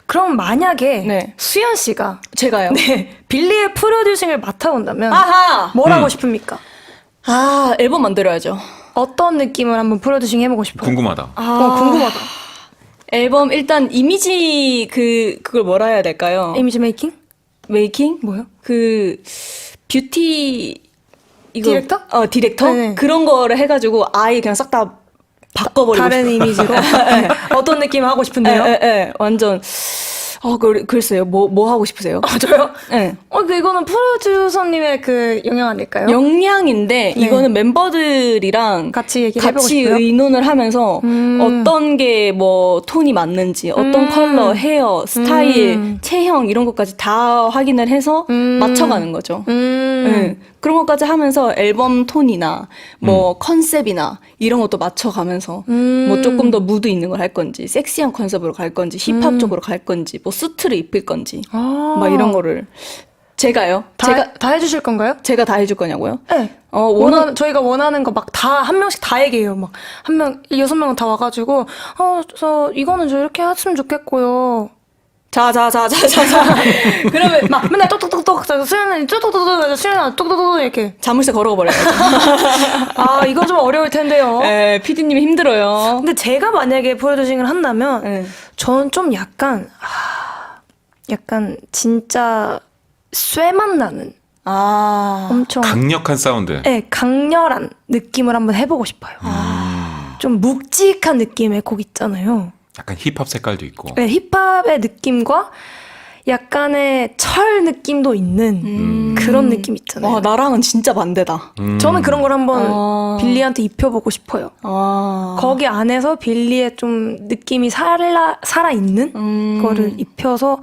[SPEAKER 3] 그럼 만약에
[SPEAKER 4] 네.
[SPEAKER 3] 수연 씨가
[SPEAKER 4] 제가요.
[SPEAKER 3] 네, 빌리의 프로듀싱을 맡아온다면
[SPEAKER 4] 아하.
[SPEAKER 3] 뭘 하고 싶습니까?
[SPEAKER 4] 앨범 만들어야죠.
[SPEAKER 3] 어떤 느낌을 한번 프로듀싱 해보고 싶어요?
[SPEAKER 7] 궁금하다.
[SPEAKER 3] 궁금하다.
[SPEAKER 4] 앨범 일단 이미지 그걸 뭐라 해야 될까요?
[SPEAKER 3] 이미지 메이킹?
[SPEAKER 4] 메이킹?
[SPEAKER 3] 뭐요?
[SPEAKER 4] 그 뷰티 이거
[SPEAKER 3] 디렉터?
[SPEAKER 4] 디렉터?
[SPEAKER 3] 네네.
[SPEAKER 4] 그런 거를 해가지고 아예 그냥 싹 다 바꿔버리고
[SPEAKER 3] 다른
[SPEAKER 4] 싶어요.
[SPEAKER 3] 이미지로 어떤 느낌 하고 싶은데요?
[SPEAKER 4] 예, 완전 글쎄요. 뭐 하고 싶으세요?
[SPEAKER 3] 저요?
[SPEAKER 4] 예.
[SPEAKER 3] 이거는 프로듀서님의 그 영향 아닐까요?
[SPEAKER 4] 영양인데
[SPEAKER 3] 네.
[SPEAKER 4] 이거는 멤버들이랑
[SPEAKER 3] 같이 얘기를 해보고
[SPEAKER 4] 같이
[SPEAKER 3] 싶어요.
[SPEAKER 4] 의논을 하면서 어떤 게 뭐 톤이 맞는지 어떤 컬러, 헤어, 스타일, 체형 이런 것까지 다 확인을 해서 맞춰가는 거죠. 네. 그런 것까지 하면서 앨범 톤이나 뭐 컨셉이나 이런 것도 맞춰가면서 뭐 조금 더 무드 있는 걸 할 건지 섹시한 컨셉으로 갈 건지 힙합 쪽으로 갈 건지 뭐 수트를 입힐 건지 막 이런 거를 제가요?
[SPEAKER 3] 다 해주실 건가요?
[SPEAKER 4] 제가 다 해줄 거냐고요?
[SPEAKER 3] 네. 저희가 원하는 거 막 다 한 명씩 다 얘기해요. 막 6명은 다 와가지고 이거는 저 이렇게 했으면 좋겠고요.
[SPEAKER 4] 자.
[SPEAKER 3] 그러면 막 맨날 똑똑똑똑 수연은 똑똑똑똑 수연아 똑똑똑 이렇게.
[SPEAKER 4] 자물쇠 걸어가 버려요.
[SPEAKER 3] 이거 좀 어려울 텐데요.
[SPEAKER 4] 네, PD님이 힘들어요.
[SPEAKER 3] 근데 제가 만약에 프로듀싱을 한다면
[SPEAKER 4] 네.
[SPEAKER 3] 저는 좀 약간 진짜 쇠맛 나는 엄청
[SPEAKER 7] 강력한 사운드.
[SPEAKER 3] 네, 강렬한 느낌을 한번 해보고 싶어요. 좀 묵직한 느낌의 곡 있잖아요.
[SPEAKER 7] 약간 힙합 색깔도 있고.
[SPEAKER 3] 네, 힙합의 느낌과 약간의 철 느낌도 있는 그런 느낌 있잖아요.
[SPEAKER 4] 와, 나랑은 진짜 반대다.
[SPEAKER 3] 저는 그런 걸 한번 빌리한테 입혀보고 싶어요.
[SPEAKER 4] 아.
[SPEAKER 3] 거기 안에서 빌리의 좀 느낌이 살아있는 거를 입혀서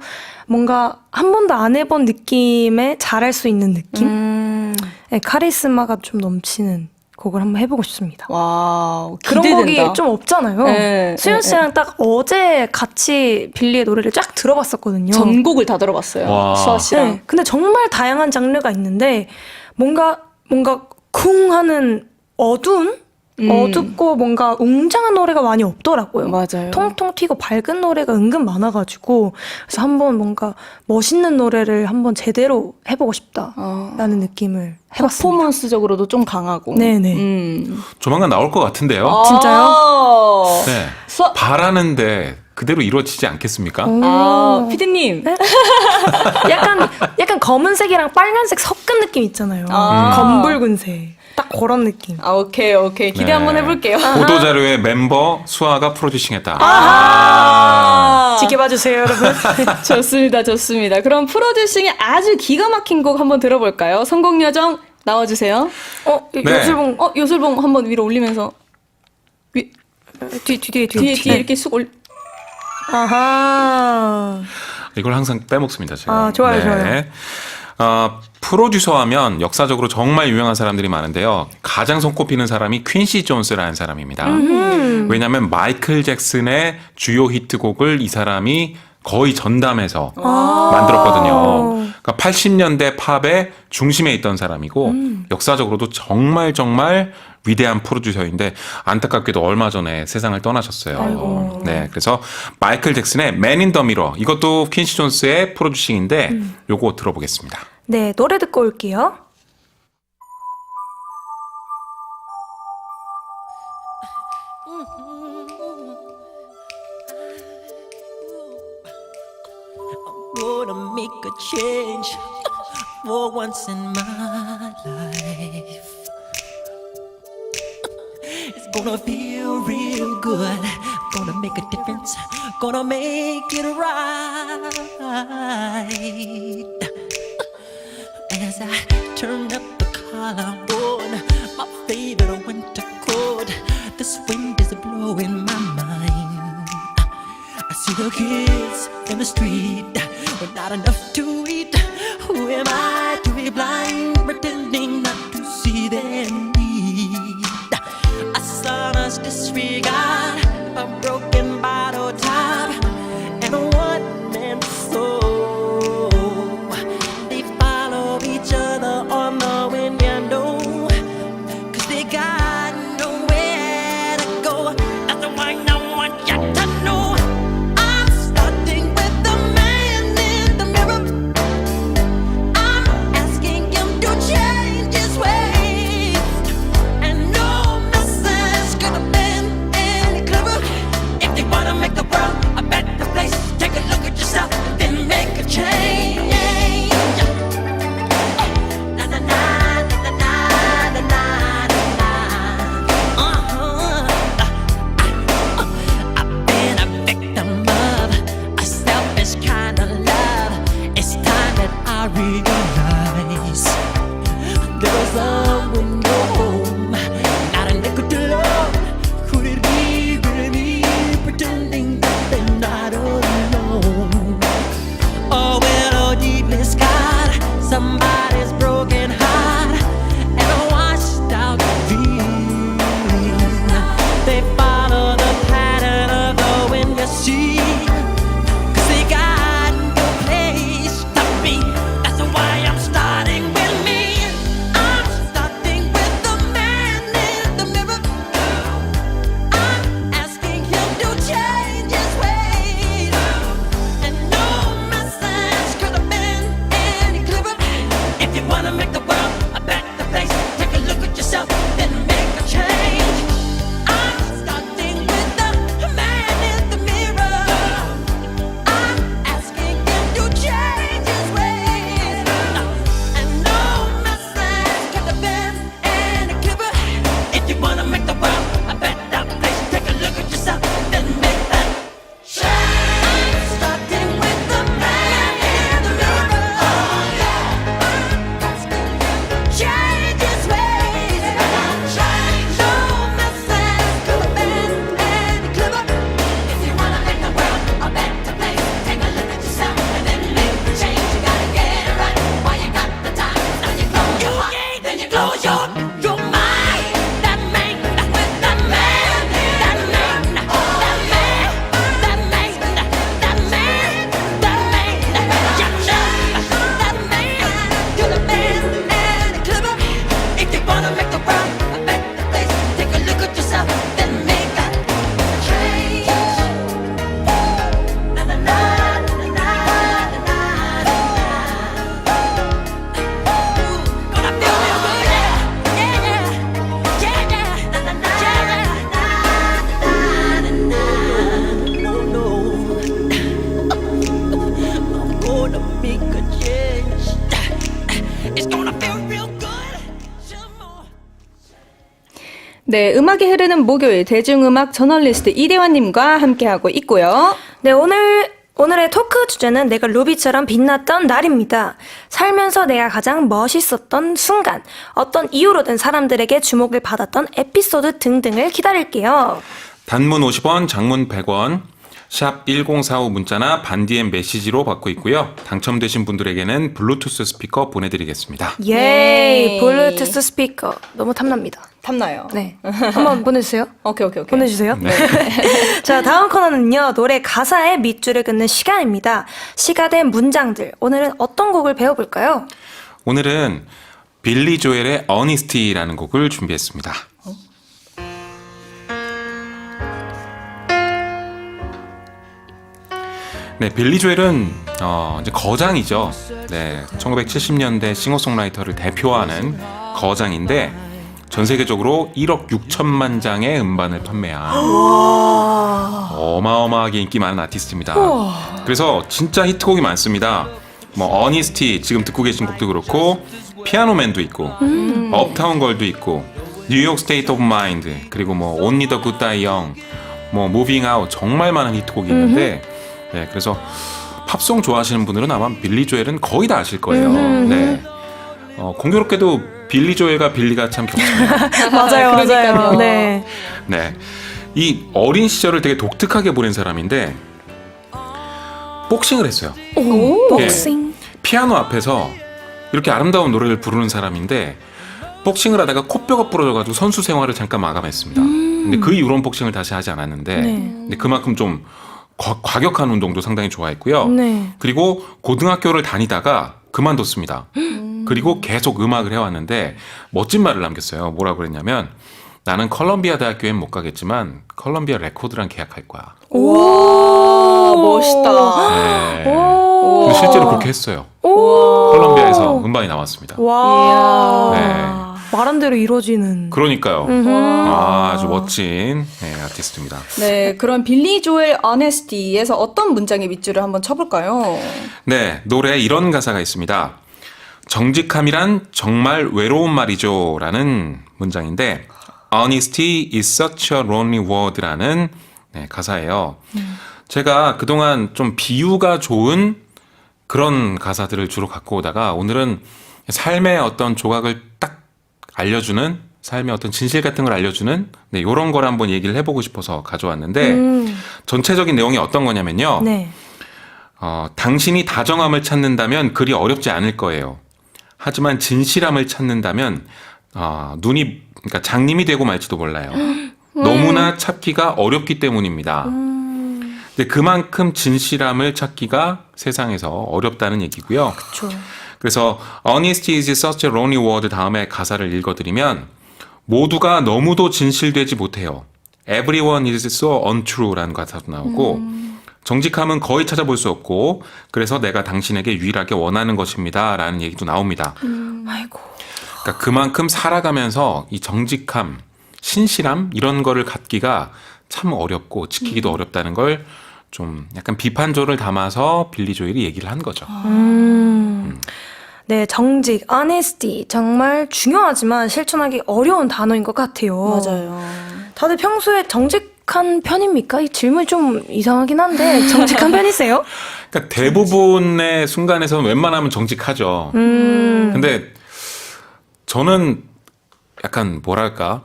[SPEAKER 3] 뭔가 한 번도 안 해본 느낌에 잘할 수 있는 느낌? 네, 카리스마가 좀 넘치는 곡을 한번 해보고 싶습니다.
[SPEAKER 4] 와,
[SPEAKER 3] 그런
[SPEAKER 4] 기대된다.
[SPEAKER 3] 곡이 좀 없잖아요.
[SPEAKER 4] 네,
[SPEAKER 3] 수연 씨랑 딱 어제 같이 빌리의 노래를 쫙 들어봤었거든요.
[SPEAKER 4] 전곡을 다 들어봤어요.
[SPEAKER 7] 와.
[SPEAKER 4] 수아 씨랑.
[SPEAKER 3] 네, 근데 정말 다양한 장르가 있는데 뭔가 쿵 하는 어둡고 뭔가 웅장한 노래가 많이 없더라고요.
[SPEAKER 4] 맞아요.
[SPEAKER 3] 통통 튀고 밝은 노래가 은근 많아가지고 그래서 한번 뭔가 멋있는 노래를 한번 제대로 해보고 싶다라는 느낌을 해봤습니다.
[SPEAKER 4] 퍼포먼스적으로도 좀 강하고.
[SPEAKER 3] 네네.
[SPEAKER 7] 조만간 나올 것 같은데요.
[SPEAKER 4] 아.
[SPEAKER 3] 진짜요?
[SPEAKER 7] 네.
[SPEAKER 4] 수아.
[SPEAKER 7] 바라는데 그대로 이루어지지 않겠습니까?
[SPEAKER 4] 피디님.
[SPEAKER 3] 약간 검은색이랑 빨간색 섞은 느낌 있잖아요. 검붉은색. 딱 그런 느낌.
[SPEAKER 4] 오케이. 기대
[SPEAKER 7] 네.
[SPEAKER 4] 한번 해볼게요.
[SPEAKER 7] 보도자료의 멤버 수아가 프로듀싱했다.
[SPEAKER 3] 지켜봐 주세요, 여러분.
[SPEAKER 4] 좋습니다. 그럼 프로듀싱의 아주 기가 막힌 곡 한번 들어볼까요? 성공여정 나와주세요.
[SPEAKER 7] 네.
[SPEAKER 3] 요술봉
[SPEAKER 4] 요술봉 한번 위로 올리면서
[SPEAKER 3] 뒤에
[SPEAKER 4] 뒤에 이렇게 쑥 올리.
[SPEAKER 3] 아하.
[SPEAKER 7] 이걸 항상 빼먹습니다, 제가.
[SPEAKER 3] 좋아요.
[SPEAKER 7] 프로듀서 하면 역사적으로 정말 유명한 사람들이 많은데요. 가장 손꼽히는 사람이 퀸시 존스라는 사람입니다. 왜냐하면 마이클 잭슨의 주요 히트곡을 이 사람이 거의 전담해서 만들었거든요. 그러니까 80년대 팝의 중심에 있던 사람이고 역사적으로도 정말 위대한 프로듀서인데 안타깝게도 얼마 전에 세상을 떠나셨어요. 네, 그래서 마이클 잭슨의 Man in the Mirror 이것도 퀸시 존스의 프로듀싱인데 요거 들어보겠습니다.
[SPEAKER 3] 네, 노래 듣고 올게요.
[SPEAKER 6] Gonna make a change for once in my life. It's gonna feel real good. Gonna make a difference. Gonna make it right. As I turn up the collar on my favorite winter coat, this wind is blowing my mind. I see the kids in the street with not enough to eat. Who am I to be blind, pretending not to see their need? A son's disregard, a broken bottle top, and a one-man soul. They follow each other on the window, 'cause they got nowhere to go. That's the one I want you to know. I'm starting with the man in the mirror. I'm asking him to change his ways, and no message could have been any I realize there was someone home. 나를 내 것들로 우리를 이름이 pretending that they're not alone. Oh, well, oh, deeply scarred, somebody's broken heart and washed out dream. They follow the pattern of the wind you see, 'cause they got no place to be. That's why I'm starting with me. I'm starting with the man in the mirror. I'm asking him to change his ways, and no message could have been any clearer. If you wanna make the world a better place, take a look at yourself, then make a change. I'm starting with the man in the mirror. I'm asking him to change his ways, and no message could have been any clearer. If you wanna make the world a better place, take a look at yourself, then make that change. I'm starting with the man in the mirror. Oh yeah, I'm asking him to change his ways. No message could have been any clearer. If you wanna make the world a better place, take a look at yourself and then make the change. You gotta get it right while you got the time. Now you close your heart, then you close your mind. That man, that man, that man, that man, that man, that man, that man, that man, that man could have been any clearer. If you wanna make the world a better place, take a look at yourself, then make that change. Na na na na na na na. Gonna feel real good, yeah, yeah, yeah, yeah, yeah. Na na na na na na. No, no, I'm gonna make a change. It's gonna feel real good. Some more.
[SPEAKER 4] 네, 음악이 흐르는 목요일 대중음악 저널리스트 이대환님과 함께하고 있고요.
[SPEAKER 3] 네, 오늘의 토크 주제는 내가 루비처럼 빛났던 날입니다. 살면서 내가 가장 멋있었던 순간, 어떤 이유로든 사람들에게 주목을 받았던 에피소드 등등을 기다릴게요.
[SPEAKER 7] 단문 50원, 장문 100원, 샵 1045 문자나 반디엠 메시지로 받고 있고요. 당첨되신 분들에게는 블루투스 스피커 보내드리겠습니다.
[SPEAKER 3] 예이, 블루투스 스피커. 너무 탐납니다.
[SPEAKER 4] 탐나요.
[SPEAKER 3] 네. 한번 보내주세요.
[SPEAKER 4] 오케이.
[SPEAKER 3] 보내주세요. 네. 자, 다음 코너는요, 노래 가사에 밑줄을 긋는 시간입니다. 시가 된 문장들. 오늘은 어떤 곡을 배워볼까요?
[SPEAKER 7] 오늘은 빌리 조엘의 Honesty라는 곡을 준비했습니다. 네, 빌리 조엘은 이제 거장이죠. 네, 1970년대 싱어송라이터를 대표하는 거장인데 전 세계적으로 1억 6천만 장의 음반을 판매한 어마어마하게 인기 많은 아티스트입니다. 그래서 진짜 히트곡이 많습니다. 뭐 Honesty 지금 듣고 계신 곡도 그렇고 피아노맨도 있고 업타운 걸도 있고 뉴욕 스테이트 오브 마인드 그리고 뭐 Only the Good Die Young 뭐 Moving Out 정말 많은 히트곡이 있는데 네, 그래서 팝송 좋아하시는 분들은 아마 빌리 조엘은 거의 다 아실 거예요. 네. 공교롭게도 빌리 조엘과 빌리가 참 겹쳐요.
[SPEAKER 3] 맞아요. 네.
[SPEAKER 7] 네. 이 어린 시절을 되게 독특하게 보낸 사람인데 복싱을 했어요.
[SPEAKER 3] 복싱.
[SPEAKER 7] 피아노 앞에서 이렇게 아름다운 노래를 부르는 사람인데 복싱을 하다가 코뼈가 부러져가지고 선수 생활을 잠깐 마감했습니다. 근데 그 이후로는 복싱을 다시 하지 않았는데 근데 그만큼 좀 과격한 운동도 상당히 좋아했고요.
[SPEAKER 3] 네.
[SPEAKER 7] 그리고 고등학교를 다니다가 그만뒀습니다. 그리고 계속 음악을 해왔는데 멋진 말을 남겼어요. 뭐라고 그랬냐면 나는 컬럼비아 대학교엔 못 가겠지만 컬럼비아 레코드랑 계약할 거야.
[SPEAKER 4] 와, 멋있다.
[SPEAKER 7] 네. 근데 실제로 그렇게 했어요. 컬럼비아에서 음반이 나왔습니다.
[SPEAKER 3] 와.
[SPEAKER 7] 네.
[SPEAKER 3] 말한 대로 이루어지는.
[SPEAKER 7] 그러니까요. 아주 멋진 아티스트입니다.
[SPEAKER 4] 네, 그럼 빌리 조엘 Honesty에서 어떤 문장의 밑줄을 한번 쳐볼까요?
[SPEAKER 7] 네, 노래에 이런 가사가 있습니다. 정직함이란 정말 외로운 말이죠 라는 문장인데 Honesty is such a lonely word라는 가사예요. 제가 그동안 좀 비유가 좋은 그런 가사들을 주로 갖고 오다가 오늘은 삶의 어떤 조각을 딱 알려주는 삶의 어떤 진실 같은 걸 알려주는 네, 이런 걸 한번 얘기를 해보고 싶어서 가져왔는데 전체적인 내용이 어떤 거냐면요.
[SPEAKER 3] 네.
[SPEAKER 7] 당신이 다정함을 찾는다면 그리 어렵지 않을 거예요. 하지만 진실함을 찾는다면 그러니까 장님이 되고 말지도 몰라요. 너무나 찾기가 어렵기 때문입니다. 근데 그만큼 진실함을 찾기가 세상에서 어렵다는 얘기고요.
[SPEAKER 3] 그렇죠.
[SPEAKER 7] 그래서 honesty is such a lonely word 다음에 가사를 읽어드리면 모두가 너무도 진실되지 못해요. Everyone is so untrue라는 가사도 나오고 정직함은 거의 찾아볼 수 없고 그래서 내가 당신에게 유일하게 원하는 것입니다. 라는 얘기도 나옵니다.
[SPEAKER 3] 아이고.
[SPEAKER 7] 그러니까 그만큼 살아가면서 이 정직함, 신실함 이런 거를 갖기가 참 어렵고 지키기도 어렵다는 걸 좀 약간 비판조를 담아서 빌리 조엘이 얘기를 한 거죠.
[SPEAKER 3] 네, 정직, honesty 정말 중요하지만 실천하기 어려운 단어인 것 같아요.
[SPEAKER 4] 맞아요.
[SPEAKER 3] 다들 평소에 정직한 편입니까? 이 질문 좀 이상하긴 한데 정직한 편이세요?
[SPEAKER 7] 그러니까 대부분의 순간에서는 웬만하면 정직하죠. 근데 저는 약간 뭐랄까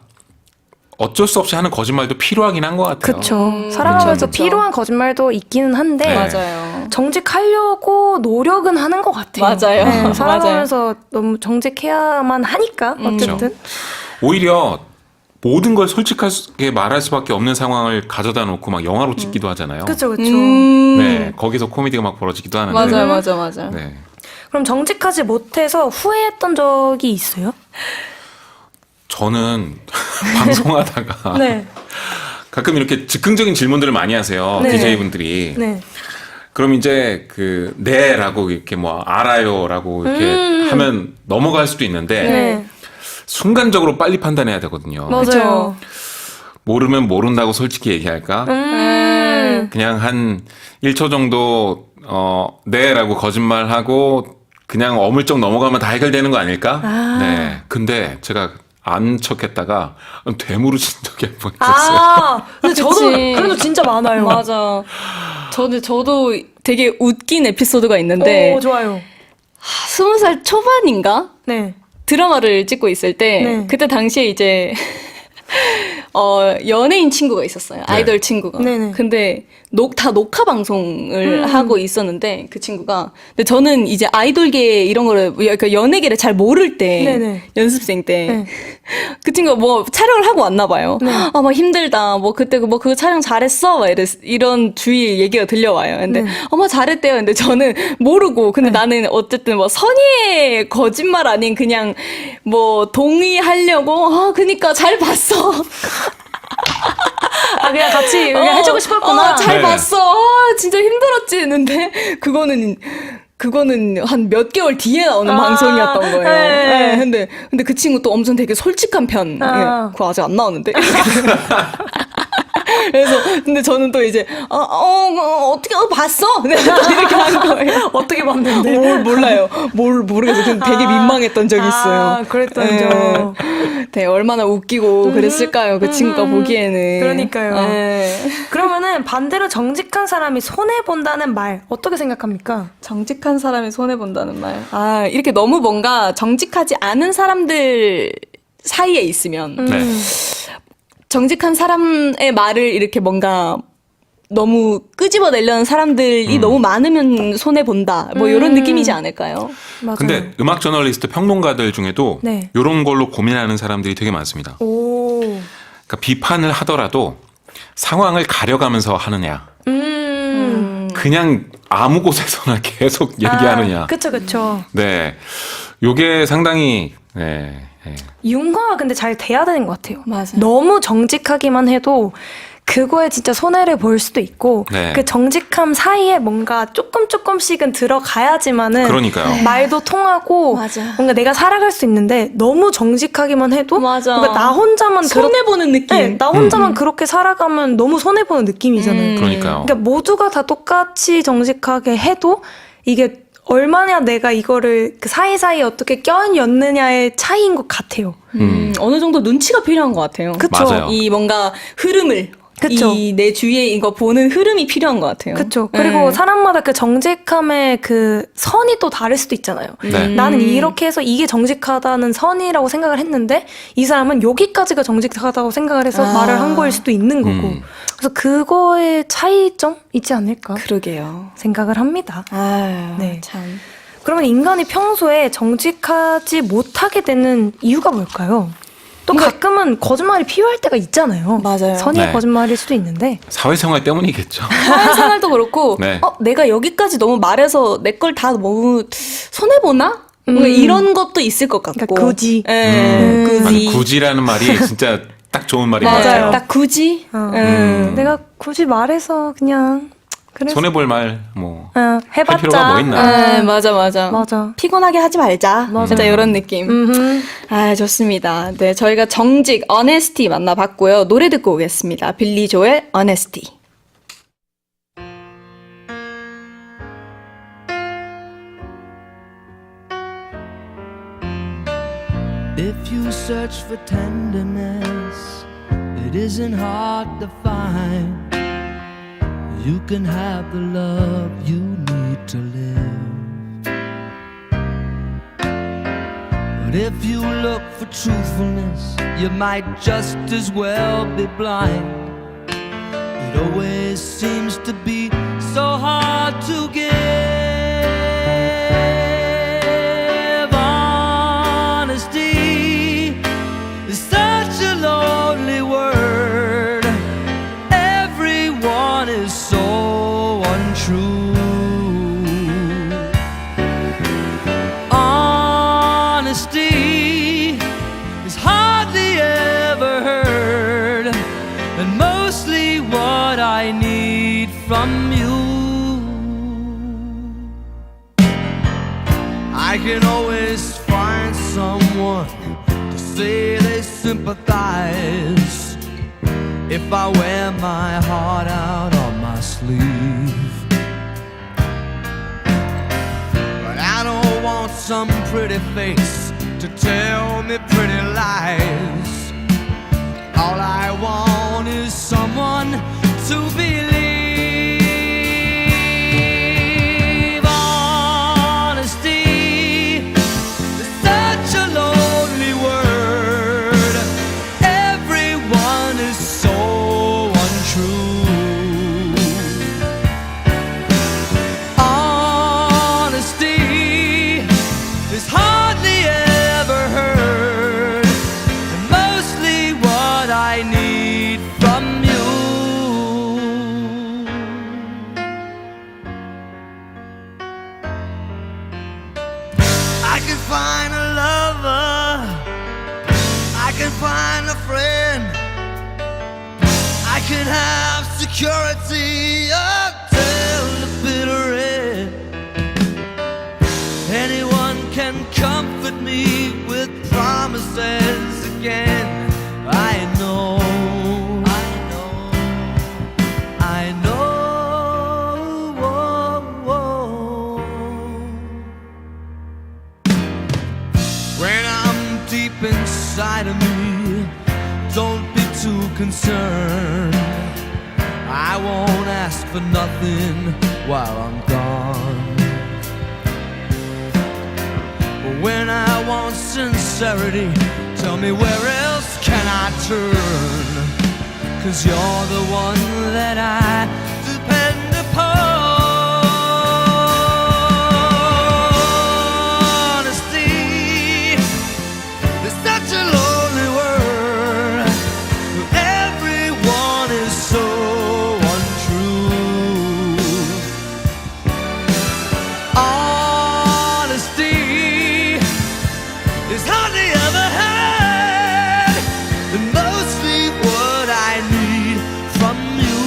[SPEAKER 7] 어쩔 수 없이 하는 거짓말도 필요하긴 한 것 같아요.
[SPEAKER 3] 그렇죠. 살아가면서
[SPEAKER 4] 그쵸.
[SPEAKER 3] 필요한 거짓말도 있기는 한데
[SPEAKER 7] 네.
[SPEAKER 4] 맞아요.
[SPEAKER 3] 정직하려고 노력은 하는 것 같아요.
[SPEAKER 4] 맞아요.
[SPEAKER 3] 네, 살아가면서 너무 정직해야만 하니까 어쨌든.
[SPEAKER 7] 오히려 모든 걸 솔직하게 말할 수밖에 없는 상황을 가져다 놓고 막 영화로 찍기도 하잖아요.
[SPEAKER 3] 그렇죠, 그렇죠.
[SPEAKER 7] 네, 거기서 코미디가 막 벌어지기도 하는데.
[SPEAKER 4] 맞아요.
[SPEAKER 7] 네.
[SPEAKER 3] 그럼 정직하지 못해서 후회했던 적이 있어요?
[SPEAKER 7] 저는 방송하다가
[SPEAKER 3] 네.
[SPEAKER 7] 가끔 이렇게 즉흥적인 질문들을 많이 하세요.
[SPEAKER 3] 네.
[SPEAKER 7] DJ분들이.
[SPEAKER 3] 네.
[SPEAKER 7] 그럼 이제 네라고 이렇게 뭐 알아요라고 이렇게 하면 넘어갈 수도 있는데
[SPEAKER 3] 네.
[SPEAKER 7] 순간적으로 빨리 판단해야 되거든요.
[SPEAKER 3] 맞아요.
[SPEAKER 7] 모르면 모른다고 솔직히 얘기할까? 그냥 한 1초 정도 네라고 거짓말하고 그냥 어물쩍 넘어가면 다 해결되는 거 아닐까? 네. 근데 제가 안 척했다가 되물으신 적이 한 번 있었어요.
[SPEAKER 3] 근데 저도
[SPEAKER 4] 그치.
[SPEAKER 3] 그래도 진짜 많아요.
[SPEAKER 4] 맞아. 저도 되게 웃긴 에피소드가 있는데
[SPEAKER 3] 오, 좋아요.
[SPEAKER 4] 20살 초반인가?
[SPEAKER 3] 네.
[SPEAKER 4] 드라마를 찍고 있을 때
[SPEAKER 3] 네.
[SPEAKER 4] 그때 당시에 이제 연예인 친구가 있었어요. 아이돌 친구가.
[SPEAKER 3] 네네.
[SPEAKER 4] 근데 다 녹화 방송을 하고 있었는데 그 친구가 근데 저는 이제 아이돌계 이런 거를 그러니까 연예계를 잘 모를 때
[SPEAKER 3] 네네.
[SPEAKER 4] 연습생 때
[SPEAKER 3] 네.
[SPEAKER 4] 그 친구가 뭐 촬영을 하고 왔나 봐요. 아, 막 힘들다. 뭐 그때 뭐 그거 촬영 잘했어. 막 이런 주위 얘기가 들려와요. 근데 어머 잘했대요. 근데 저는 모르고 근데 나는 어쨌든 뭐 선의의 거짓말 아닌 그냥 뭐 동의하려고 그니까 잘 봤어.
[SPEAKER 3] 그냥 같이 해주고 싶었구나.
[SPEAKER 4] 잘
[SPEAKER 7] 네.
[SPEAKER 4] 봤어. 진짜 힘들었지 했는데 그거는 한 몇 개월 뒤에 나오는 방송이었던 거예요.
[SPEAKER 3] 네.
[SPEAKER 4] 네, 근데 그 친구 또 엄청 되게 솔직한 편. 그거 아직 안 나오는데. 그래서 근데 저는 또 이제 어떻게 봤어? 이렇게 한 거예요.
[SPEAKER 3] 어떻게 봤는데?
[SPEAKER 4] 뭘 몰라요. 뭘 모르겠어요. 근데 되게 민망했던 적이 있어요.
[SPEAKER 3] 그랬던 적.
[SPEAKER 4] 되게 얼마나 웃기고 그랬을까요? 그 친구가 보기에는.
[SPEAKER 3] 그러니까요.
[SPEAKER 4] 네.
[SPEAKER 3] 그러면은 반대로 정직한 사람이 손해본다는 말 어떻게 생각합니까?
[SPEAKER 4] 정직한 사람이 손해본다는 말. 이렇게 너무 뭔가 정직하지 않은 사람들 사이에 있으면
[SPEAKER 7] 네.
[SPEAKER 4] 정직한 사람의 말을 이렇게 뭔가 너무 끄집어내려는 사람들이 너무 많으면 손해본다. 뭐 이런 느낌이지 않을까요?
[SPEAKER 3] 맞아요.
[SPEAKER 7] 근데 음악 저널리스트 평론가들 중에도
[SPEAKER 3] 네.
[SPEAKER 7] 이런 걸로 고민하는 사람들이 되게 많습니다.
[SPEAKER 3] 오.
[SPEAKER 7] 그러니까 비판을 하더라도 상황을 가려가면서 하느냐, 그냥 아무 곳에서나 계속 얘기하느냐.
[SPEAKER 3] 그쵸.
[SPEAKER 7] 네, 요게 상당히
[SPEAKER 3] 융화가 근데 잘 돼야 되는 것 같아요.
[SPEAKER 4] 맞아요.
[SPEAKER 3] 너무 정직하기만 해도 그거에 진짜 손해를 볼 수도 있고
[SPEAKER 7] 네.
[SPEAKER 3] 그 정직함 사이에 뭔가 조금씩은 들어가야지만은
[SPEAKER 7] 그러니까요.
[SPEAKER 3] 말도 통하고
[SPEAKER 4] 맞아.
[SPEAKER 3] 뭔가 내가 살아갈 수 있는데 너무 정직하기만 해도
[SPEAKER 4] 맞아.
[SPEAKER 3] 뭔가 나 혼자만
[SPEAKER 4] 손해보는 느낌.
[SPEAKER 3] 네, 나 혼자만 그렇게 살아가면 너무 손해보는 느낌이잖아요.
[SPEAKER 7] 그러니까요.
[SPEAKER 3] 그러니까 모두가 다 똑같이 정직하게 해도 이게 얼마나 내가 이거를 그 사이사이에 어떻게 껴넣느냐의 차이인 것 같아요.
[SPEAKER 4] 어느 정도 눈치가 필요한 것 같아요.
[SPEAKER 3] 그쵸.
[SPEAKER 7] 맞아요.
[SPEAKER 4] 이 뭔가 흐름을
[SPEAKER 3] 그쵸.
[SPEAKER 4] 이 내 주위에 이거 보는 흐름이 필요한 것 같아요.
[SPEAKER 3] 그쵸. 그리고
[SPEAKER 4] 네.
[SPEAKER 3] 사람마다 그 정직함의 그 선이 또 다를 수도 있잖아요.
[SPEAKER 7] 네.
[SPEAKER 3] 나는 이렇게 해서 이게 정직하다는 선이라고 생각을 했는데 이 사람은 여기까지가 정직하다고 생각을 해서 말을 한 거일 수도 있는 거고. 그래서 그거의 차이점 있지 않을까
[SPEAKER 4] 그러게요.
[SPEAKER 3] 생각을 합니다.
[SPEAKER 4] 아,
[SPEAKER 3] 네.
[SPEAKER 4] 참.
[SPEAKER 3] 그러면 인간이 평소에 정직하지 못하게 되는 이유가 뭘까요? 또 가끔은 거짓말이 필요할 때가 있잖아요.
[SPEAKER 4] 맞아요.
[SPEAKER 3] 선의의
[SPEAKER 7] 네.
[SPEAKER 3] 거짓말일 수도 있는데.
[SPEAKER 7] 사회생활 때문이겠죠.
[SPEAKER 4] 사회생활도 그렇고,
[SPEAKER 7] 네.
[SPEAKER 4] 내가 여기까지 너무 말해서 내 걸 다 너무 손해보나? 뭔가 이런 것도 있을 것 같고.
[SPEAKER 3] 그러니까 굳이.
[SPEAKER 4] 예, 굳이.
[SPEAKER 7] 아니, 굳이라는 말이 진짜 딱 좋은 말인 것
[SPEAKER 4] 맞아요.
[SPEAKER 7] 같아요.
[SPEAKER 4] 딱 굳이.
[SPEAKER 3] 내가 굳이 말해서 그냥 그래서
[SPEAKER 7] 손해볼 말, 뭐.
[SPEAKER 3] 해봤자.
[SPEAKER 7] 할 필요가 뭐 있나?
[SPEAKER 4] 네, 맞아.
[SPEAKER 3] 맞아.
[SPEAKER 4] 피곤하게 하지 말자. 진짜 이런 느낌. 아, 좋습니다. 네, 저희가 정직, honesty 만나봤고요. 노래 듣고 오겠습니다. 빌리 조엘, honesty.
[SPEAKER 6] If you search for tenderness, it isn't hard to find. You can have the love you need to live. But if you look for truthfulness, you might just as well be blind. It always seems to be so hard to give. Honesty is such a lonely word. Everyone is so untrue. Honesty is hardly ever heard, and mostly what I need from you. I can always find someone to say they sympathize if I wear my heart out on my sleeve. But I don't want some pretty face to tell me pretty lies. All I want is someone to believe. Honesty is such a lonely word. Everyone is so untrue. Honesty is hardly ever heard, and mostly what I need from you. I can find a lover, I can find a friend, I can have security until the bitter end. Anyone can comfort me with promises again. I know, I know. When I'm deep inside of me, don't be too concerned. I won't ask for nothing while I'm gone. But when I want sincerity, tell me where else can I turn? 'Cause you're the one that I depend upon. Honesty is such a lonely word. Everyone is so untrue. Honesty is hardly ever heard, and mostly what I need from you.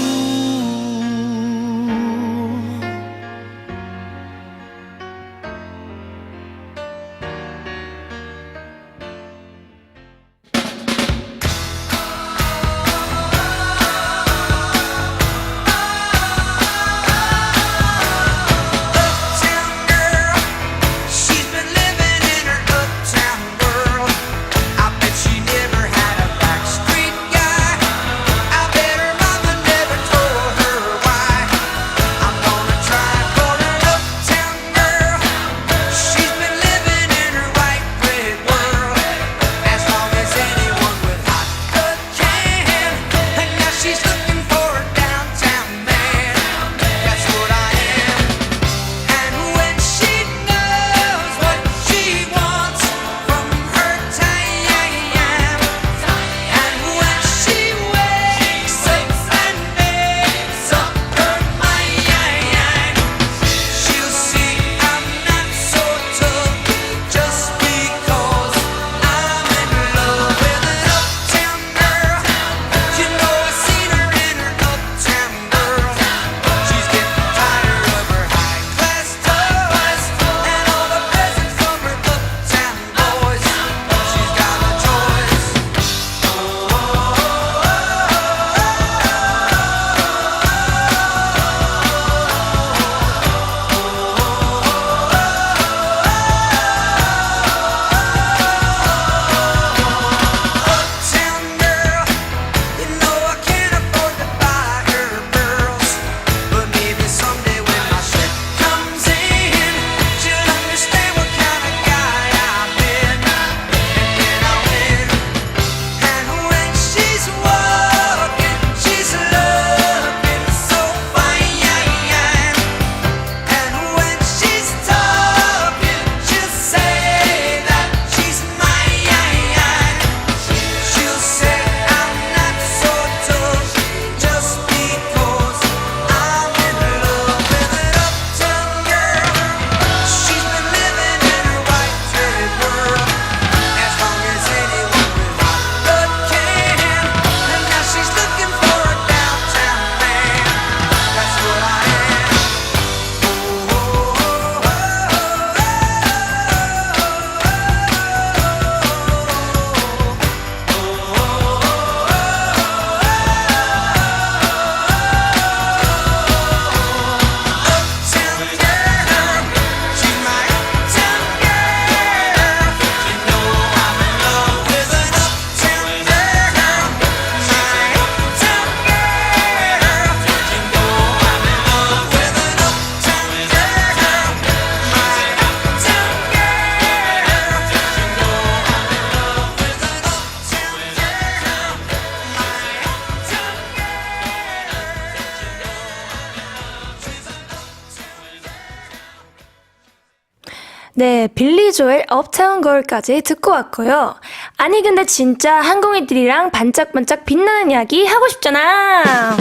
[SPEAKER 3] 네, 빌리 조엘 업타운 걸까지 듣고 왔고요. 아니 근데 진짜 항공이들이랑 반짝반짝 빛나는 이야기 하고 싶잖아.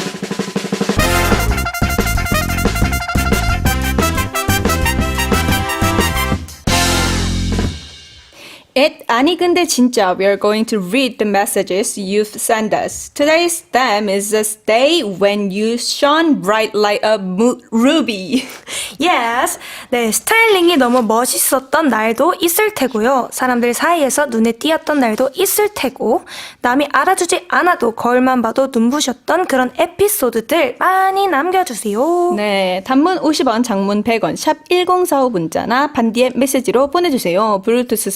[SPEAKER 4] 아니 근데 진짜 we are going to read the messages you've sent us. Today's theme is a day when you shone bright like a ruby.
[SPEAKER 3] Yes. 네, 스타일링이 너무 멋있었던 날도 있을 테고요. 사람들 사이에서 눈에 띄었던 날도 있을 테고, 남이 알아주지 않아도 거울만 봐도 눈부셨던 그런 에피소드들 많이 남겨주세요.
[SPEAKER 4] 네, 단문 50원, 장문 100원, 샵 1045 문자나 반디의 메시지로 보내주세요. 블루투스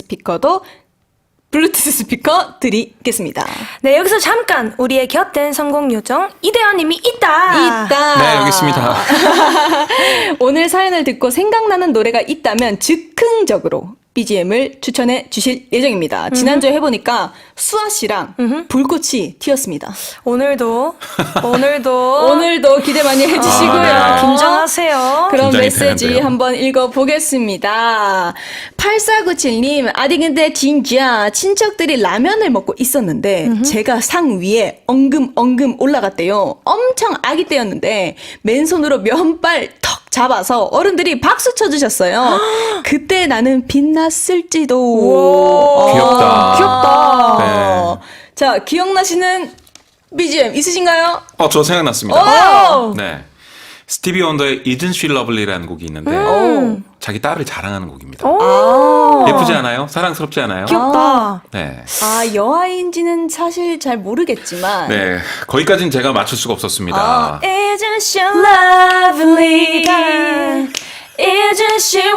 [SPEAKER 4] 스피커 드리겠습니다.
[SPEAKER 3] 네, 여기서 잠깐 우리의 곁엔 성공 요정 이대현님이 있다.
[SPEAKER 7] 네, 여기 있습니다.
[SPEAKER 4] 오늘 사연을 듣고 생각나는 노래가 있다면 즉흥적으로 BGM을 추천해 주실 예정입니다. 지난주에 해보니까 수아 씨랑 불꽃이 튀었습니다.
[SPEAKER 3] 오늘도
[SPEAKER 4] 오늘도 기대 많이 해주시고요.
[SPEAKER 7] 아, 네.
[SPEAKER 3] 긴장하세요.
[SPEAKER 4] 그럼
[SPEAKER 7] 긴장이
[SPEAKER 4] 메시지
[SPEAKER 7] 되는데요.
[SPEAKER 4] 한번 읽어보겠습니다. 8497님, 아니 근데 진짜 친척들이 라면을 먹고 있었는데 제가 상 위에 엉금 올라갔대요. 엄청 아기 때였는데 맨손으로 면발 턱 잡아서 어른들이 박수 쳐주셨어요. 그때 나는 빛났을지도.
[SPEAKER 7] 귀엽다.
[SPEAKER 3] 귀엽다.
[SPEAKER 7] 네.
[SPEAKER 4] 자, 기억나시는 BGM 있으신가요?
[SPEAKER 7] 저 생각났습니다.
[SPEAKER 4] 오!
[SPEAKER 7] 네. 스티비 원더의 Isn't She Lovely라는 곡이 있는데 자기 딸을 자랑하는 곡입니다. 예쁘지 않아요? 사랑스럽지 않아요?
[SPEAKER 3] 귀엽다.
[SPEAKER 7] 네.
[SPEAKER 4] 아, 여아인지는 사실 잘 모르겠지만.
[SPEAKER 7] 네. 거기까지는 제가 맞출 수가 없었습니다.
[SPEAKER 3] Isn't she lovely? Isn't she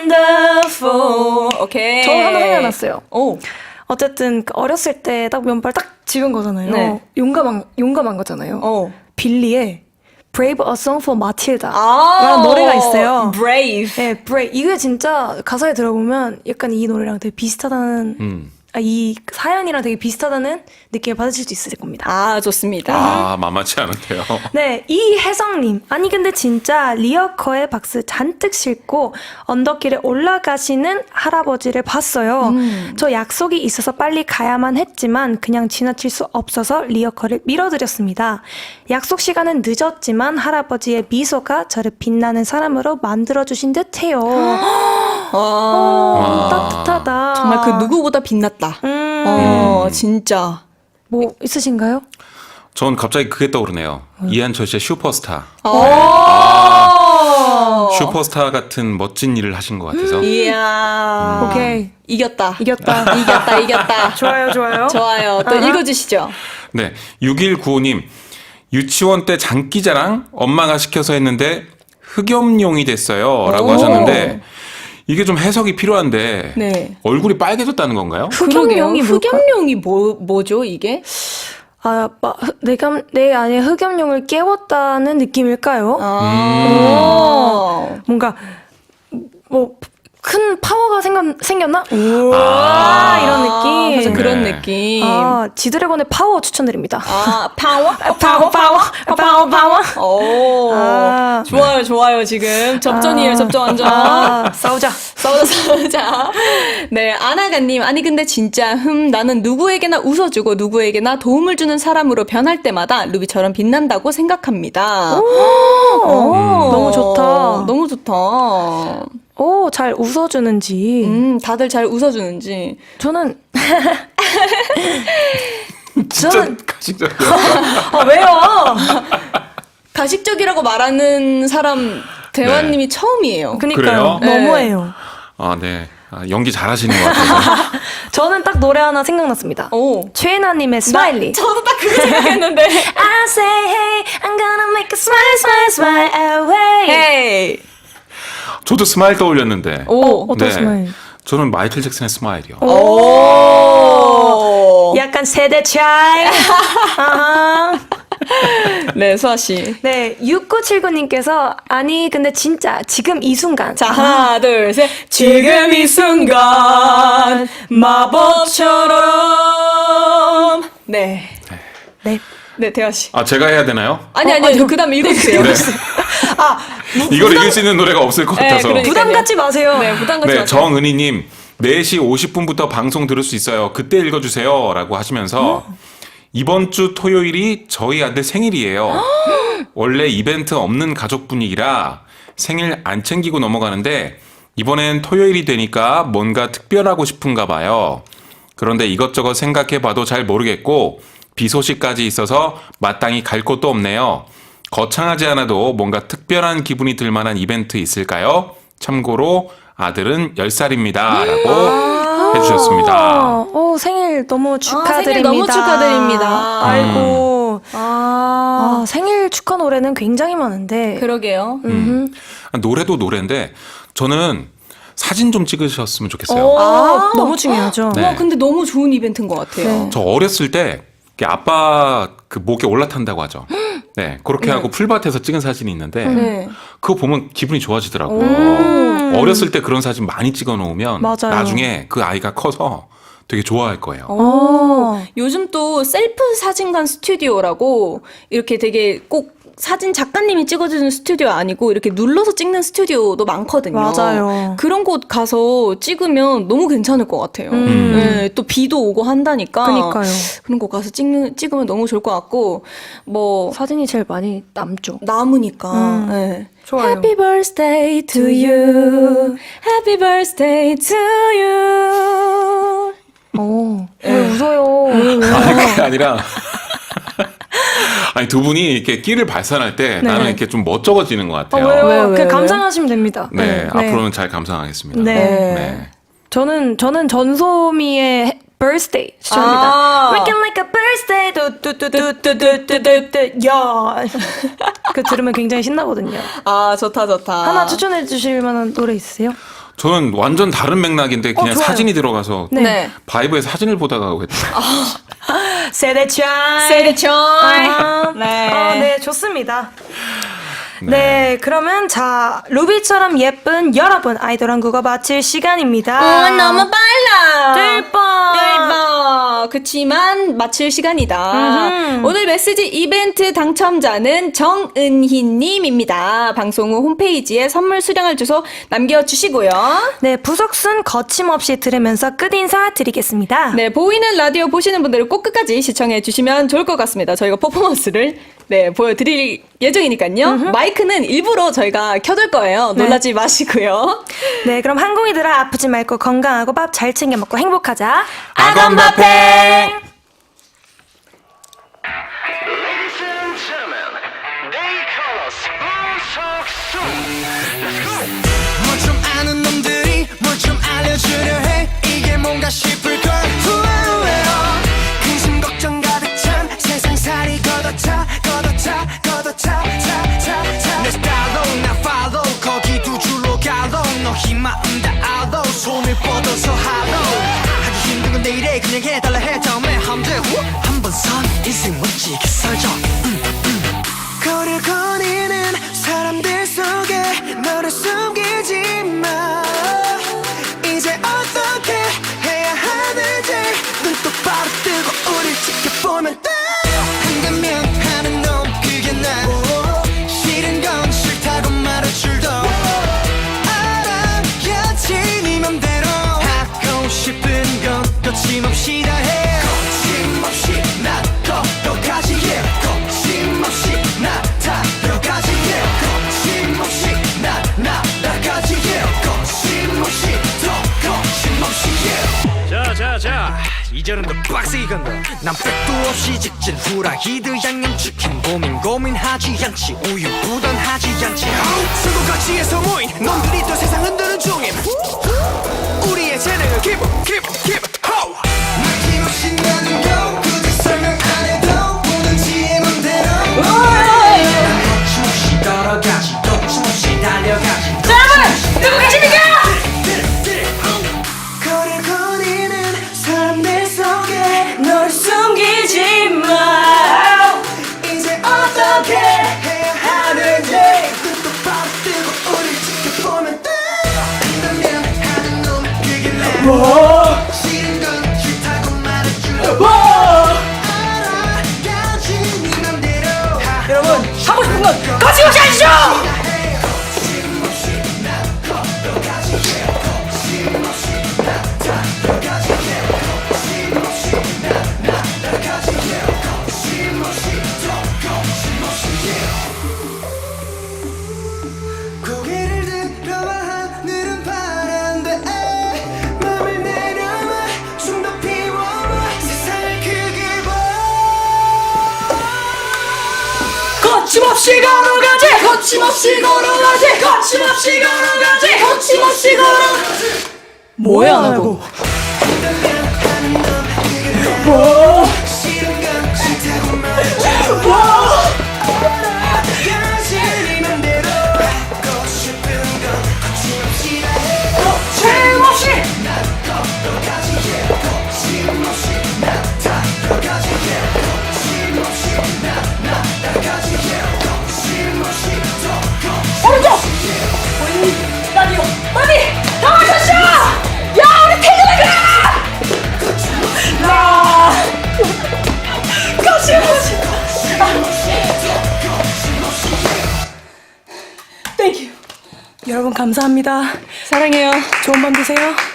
[SPEAKER 3] wonderful?
[SPEAKER 4] 오케이.
[SPEAKER 3] 저 하나 생각났어요.
[SPEAKER 4] 오.
[SPEAKER 3] 어쨌든 어렸을 때 딱 면발 딱 집은 거잖아요.
[SPEAKER 4] 네.
[SPEAKER 3] 용감한 거잖아요. 빌리의 Brave a Song for Matilda 라는 노래가 있어요.
[SPEAKER 4] Brave.
[SPEAKER 3] 네, Brave. 이게 진짜 가사에 들어보면 약간 이 노래랑 되게 비슷하다는 이 사연이랑 되게 비슷하다는 느낌을 받으실 수 있을 겁니다.
[SPEAKER 4] 아, 좋습니다.
[SPEAKER 7] 아, 만만치 않은데요.
[SPEAKER 3] 네, 이혜성님. 아니 근데 진짜 리어커에 박스 잔뜩 싣고 언덕길에 올라가시는 할아버지를 봤어요. 저 약속이 있어서 빨리 가야만 했지만 그냥 지나칠 수 없어서 리어커를 밀어드렸습니다. 약속 시간은 늦었지만 할아버지의 미소가 저를 빛나는 사람으로 만들어주신 듯해요. 따뜻하다.
[SPEAKER 4] 정말 그 누구보다 빛났다. 진짜.
[SPEAKER 3] 뭐 있으신가요?
[SPEAKER 7] 전 갑자기 그게 떠오르네요. 이한철 씨의 슈퍼스타. 슈퍼스타 같은 멋진 일을 하신 것 같아서.
[SPEAKER 4] 이야.
[SPEAKER 3] 오케이.
[SPEAKER 4] 이겼다.
[SPEAKER 3] 이겼다. 좋아요.
[SPEAKER 4] 좋아요. 또 읽어주시죠.
[SPEAKER 7] 네. 6195님. 유치원 때 장기자랑 엄마가 시켜서 했는데 흑염룡이 됐어요. 라고 하셨는데 이게 좀 해석이 필요한데
[SPEAKER 4] 네.
[SPEAKER 7] 얼굴이 빨개졌다는 건가요?
[SPEAKER 3] 흑염룡이 뭘까?
[SPEAKER 4] 흑염룡이 뭐죠, 이게?
[SPEAKER 3] 아, 내 안에 흑염룡을 깨웠다는 느낌일까요? 뭔가 뭐 큰 파워가 생겼나? 우와 이런 느낌.
[SPEAKER 4] 맞아, 그런
[SPEAKER 7] 네.
[SPEAKER 4] 느낌.
[SPEAKER 3] 지드래곤의 파워 추천드립니다.
[SPEAKER 4] 파워? 오. 좋아요, 지금. 접전이에요, 접전 완전.
[SPEAKER 3] 싸우자.
[SPEAKER 4] 싸우자. 네, 아나가님. 아니, 근데 진짜, 나는 누구에게나 웃어주고 누구에게나 도움을 주는 사람으로 변할 때마다 루비처럼 빛난다고 생각합니다.
[SPEAKER 3] 너무 좋다.
[SPEAKER 4] 너무 좋다.
[SPEAKER 3] 오, 잘 웃어주는지.
[SPEAKER 4] 다들 잘 웃어주는지.
[SPEAKER 3] 저는
[SPEAKER 7] 진짜 가식적이야.
[SPEAKER 3] 왜요?
[SPEAKER 4] 가식적이라고 말하는 사람 대화님이 처음이에요.
[SPEAKER 3] 그러니까요.
[SPEAKER 7] 그래요?
[SPEAKER 3] 너무해요.
[SPEAKER 7] 아, 네. 연기 잘하시는 것 같아서.
[SPEAKER 3] 저는 딱 노래 하나 생각났습니다. 최애나님의 스마일리.
[SPEAKER 4] 저도 딱 그거 생각했는데.
[SPEAKER 3] I say hey, I'm gonna make a smile away.
[SPEAKER 4] Hey.
[SPEAKER 7] 저도 스마일 떠올렸는데.
[SPEAKER 3] 어떤
[SPEAKER 7] 네.
[SPEAKER 3] 스마일?
[SPEAKER 7] 저는 마이클 잭슨의 스마일이요.
[SPEAKER 3] 약간 세대 차이.
[SPEAKER 4] 네, 수아씨.
[SPEAKER 3] 네, 6979님께서 아니 근데 진짜 지금 이 순간.
[SPEAKER 4] 자, 하나, 둘, 셋. 지금 이 순간 마법처럼. 네.
[SPEAKER 3] 네.
[SPEAKER 4] 네, 대화씨.
[SPEAKER 7] 아, 제가 해야 되나요?
[SPEAKER 4] 아니요. 그 다음 읽어주세요.
[SPEAKER 7] 네. 이걸 이길 수 있는 노래가 없을 것 같아서.
[SPEAKER 4] 그러니까요.
[SPEAKER 3] 부담 갖지 마세요.
[SPEAKER 4] 네, 부담 갖지
[SPEAKER 7] 네,
[SPEAKER 4] 마세요.
[SPEAKER 7] 정은희님 4시 50분부터 방송 들을 수 있어요. 그때 읽어주세요. 라고 하시면서 이번 주 토요일이 저희 아들 생일이에요. 원래 이벤트 없는 가족 분위기라 생일 안 챙기고 넘어가는데 이번엔 토요일이 되니까 뭔가 특별하고 싶은가 봐요. 그런데 이것저것 생각해봐도 잘 모르겠고 비 소식까지 있어서 마땅히 갈 곳도 없네요. 거창하지 않아도 뭔가 특별한 기분이 들 만한 이벤트 있을까요? 참고로 아들은 10살입니다. 라고 해주셨습니다.
[SPEAKER 3] 생일 너무 축하드립니다.
[SPEAKER 4] 생일 너무 축하드립니다.
[SPEAKER 3] 아이고. 생일 축하 노래는 굉장히 많은데.
[SPEAKER 4] 그러게요.
[SPEAKER 7] 노래도 노래인데 저는 사진 좀 찍으셨으면 좋겠어요.
[SPEAKER 3] 너무 중요하죠.
[SPEAKER 7] 네.
[SPEAKER 4] 와, 근데 너무 좋은 이벤트인 것 같아요.
[SPEAKER 3] 네.
[SPEAKER 7] 저 어렸을 때 이렇게 아빠 그 목에 올라탄다고 하죠. 네, 그렇게 하고 풀밭에서 찍은 사진이 있는데
[SPEAKER 4] 네.
[SPEAKER 7] 그거 보면 기분이 좋아지더라고요. 어렸을 때 그런 사진 많이 찍어 놓으면
[SPEAKER 3] 맞아요.
[SPEAKER 7] 나중에 그 아이가 커서 되게 좋아할 거예요.
[SPEAKER 4] 요즘 또 셀프 사진관 스튜디오라고 이렇게 되게 꼭 사진 작가님이 찍어주는 스튜디오 아니고 이렇게 눌러서 찍는 스튜디오도 많거든요.
[SPEAKER 3] 맞아요.
[SPEAKER 4] 그런 곳 가서 찍으면 너무 괜찮을 것 같아요. 네, 또 비도 오고 한다니까.
[SPEAKER 3] 그니까요.
[SPEAKER 4] 그런 곳 가서 찍으면 너무 좋을 것 같고 뭐
[SPEAKER 3] 사진이 제일 많이 남죠.
[SPEAKER 4] 남으니까. 네.
[SPEAKER 3] 좋아요.
[SPEAKER 4] Happy birthday to you. Happy birthday to you.
[SPEAKER 3] 왜 웃어요?
[SPEAKER 7] 아니, 그게 아니라 아니 두 분이 이렇게 끼를 발산할 때 나는 이렇게 좀 멋쩍어지는 것 같아요.
[SPEAKER 3] 왜요?
[SPEAKER 4] 왜요?
[SPEAKER 3] 그냥 감상하시면 됩니다.
[SPEAKER 7] 네, 앞으로는 잘 감상하겠습니다.
[SPEAKER 3] 네.
[SPEAKER 7] 네.
[SPEAKER 3] 저는 전소미의 birthday 추천합니다. Working like a birthday, 뚜뚜뚜뚜뚜뚜뚜뚜, 야. 그 들으면 굉장히 신나거든요.
[SPEAKER 4] 아, 좋다.
[SPEAKER 3] 하나 추천해 주실 만한 노래 있으세요?
[SPEAKER 7] 저는 완전 다른 맥락인데 그냥
[SPEAKER 3] 좋아요.
[SPEAKER 7] 사진이 들어가서
[SPEAKER 4] 네.
[SPEAKER 7] 바이브에 사진을 보다가
[SPEAKER 3] 세대차이.
[SPEAKER 4] 세대차이.
[SPEAKER 3] 네. 네, 좋습니다. 네, 그러면 자, 루비처럼 예쁜 여러분 아이돌 한국어 마칠 시간입니다.
[SPEAKER 4] 너무 빨라.
[SPEAKER 3] 뜰뻔.
[SPEAKER 4] 그치만 마칠 시간이다. 오늘 메시지 이벤트 당첨자는 정은희님입니다. 방송 후 홈페이지에 선물 수령할 주소 남겨주시고요.
[SPEAKER 3] 네, 부석순 거침없이 들으면서 끝인사 드리겠습니다.
[SPEAKER 4] 네, 보이는 라디오 보시는 분들은 꼭 끝까지 시청해 주시면 좋을 것 같습니다. 저희가 퍼포먼스를 보여드릴 예정이니까요. 마이크는 일부러 저희가 켜둘 거예요. 놀라지 마시고요.
[SPEAKER 3] 네, 그럼 항공이들아 아프지 말고 건강하고 밥 잘 챙겨 먹고 행복하자.
[SPEAKER 7] 아건바팽!
[SPEAKER 8] Ladies and gentlemen, they call us 뭘 좀 아는 놈들이 뭘 좀 알려주려 해 이게 뭔가 싶을걸 근심 걱정 가득 찬 세상살이 걷어차 내 스타일로 나 follow 거기 두 줄로 갈로 너희 마음 다 알아 손을 뻗어서 하러 하기 힘든 건 내일에 그냥 해달라 해 다음에 하면 돼 한번 선 인생 멋지게 살자 거리를 거니는 사람들 속에 너를 숨기지 마 이제 어떻게 해야 하는지 눈 똑바로 뜨고 우릴 지켜보면 돼 한가면 하는 놈 그게 나 싫은 건 싫다고 말할 줄도 알아야지 네 맘대로 하고 싶은 건 거침없이 다 해 거침없이 나 걸어가지 yeah 거침없이 나 달려가지 yeah 거침없이 나 날아가지 yeah 거침없이 더 거침없이 yeah 자 이제는 더 빡세게 간다 난 백도 없이 직진 후라이들 양념치킨 고민하지 않지 우유부단하지 않지 수도꼭지에서 모인 놈들이 또 세상 흔드는 중임 우리의 재능을 keep ho 막힘없이 나는 go 굳이 설명 안 해도 뭐든지 맘대로 거침없이 걸어가지 거침없이 달려가지 여러분 듣고 계십니까? 거리를 거니는 사람들 속에 널 숨기지 마 이제 어떻게 해야 하는지 눈 똑바로 뜨고 우릴 지켜보면 돼 한다면 하는 놈 그게 나 싫은 건 싫다고 말해주려 알아야지 네 맘대로
[SPEAKER 4] 여러분, 하고 싶은 건 거침없이 하시죠!
[SPEAKER 3] 거침없이 걸어가지 거침없이 걸어가지 거침없이 걸어가지 거침없이 걸어가지
[SPEAKER 4] 뭐야 나고?
[SPEAKER 3] 여러분 감사합니다.
[SPEAKER 4] 사랑해요.
[SPEAKER 3] 좋은 밤 되세요.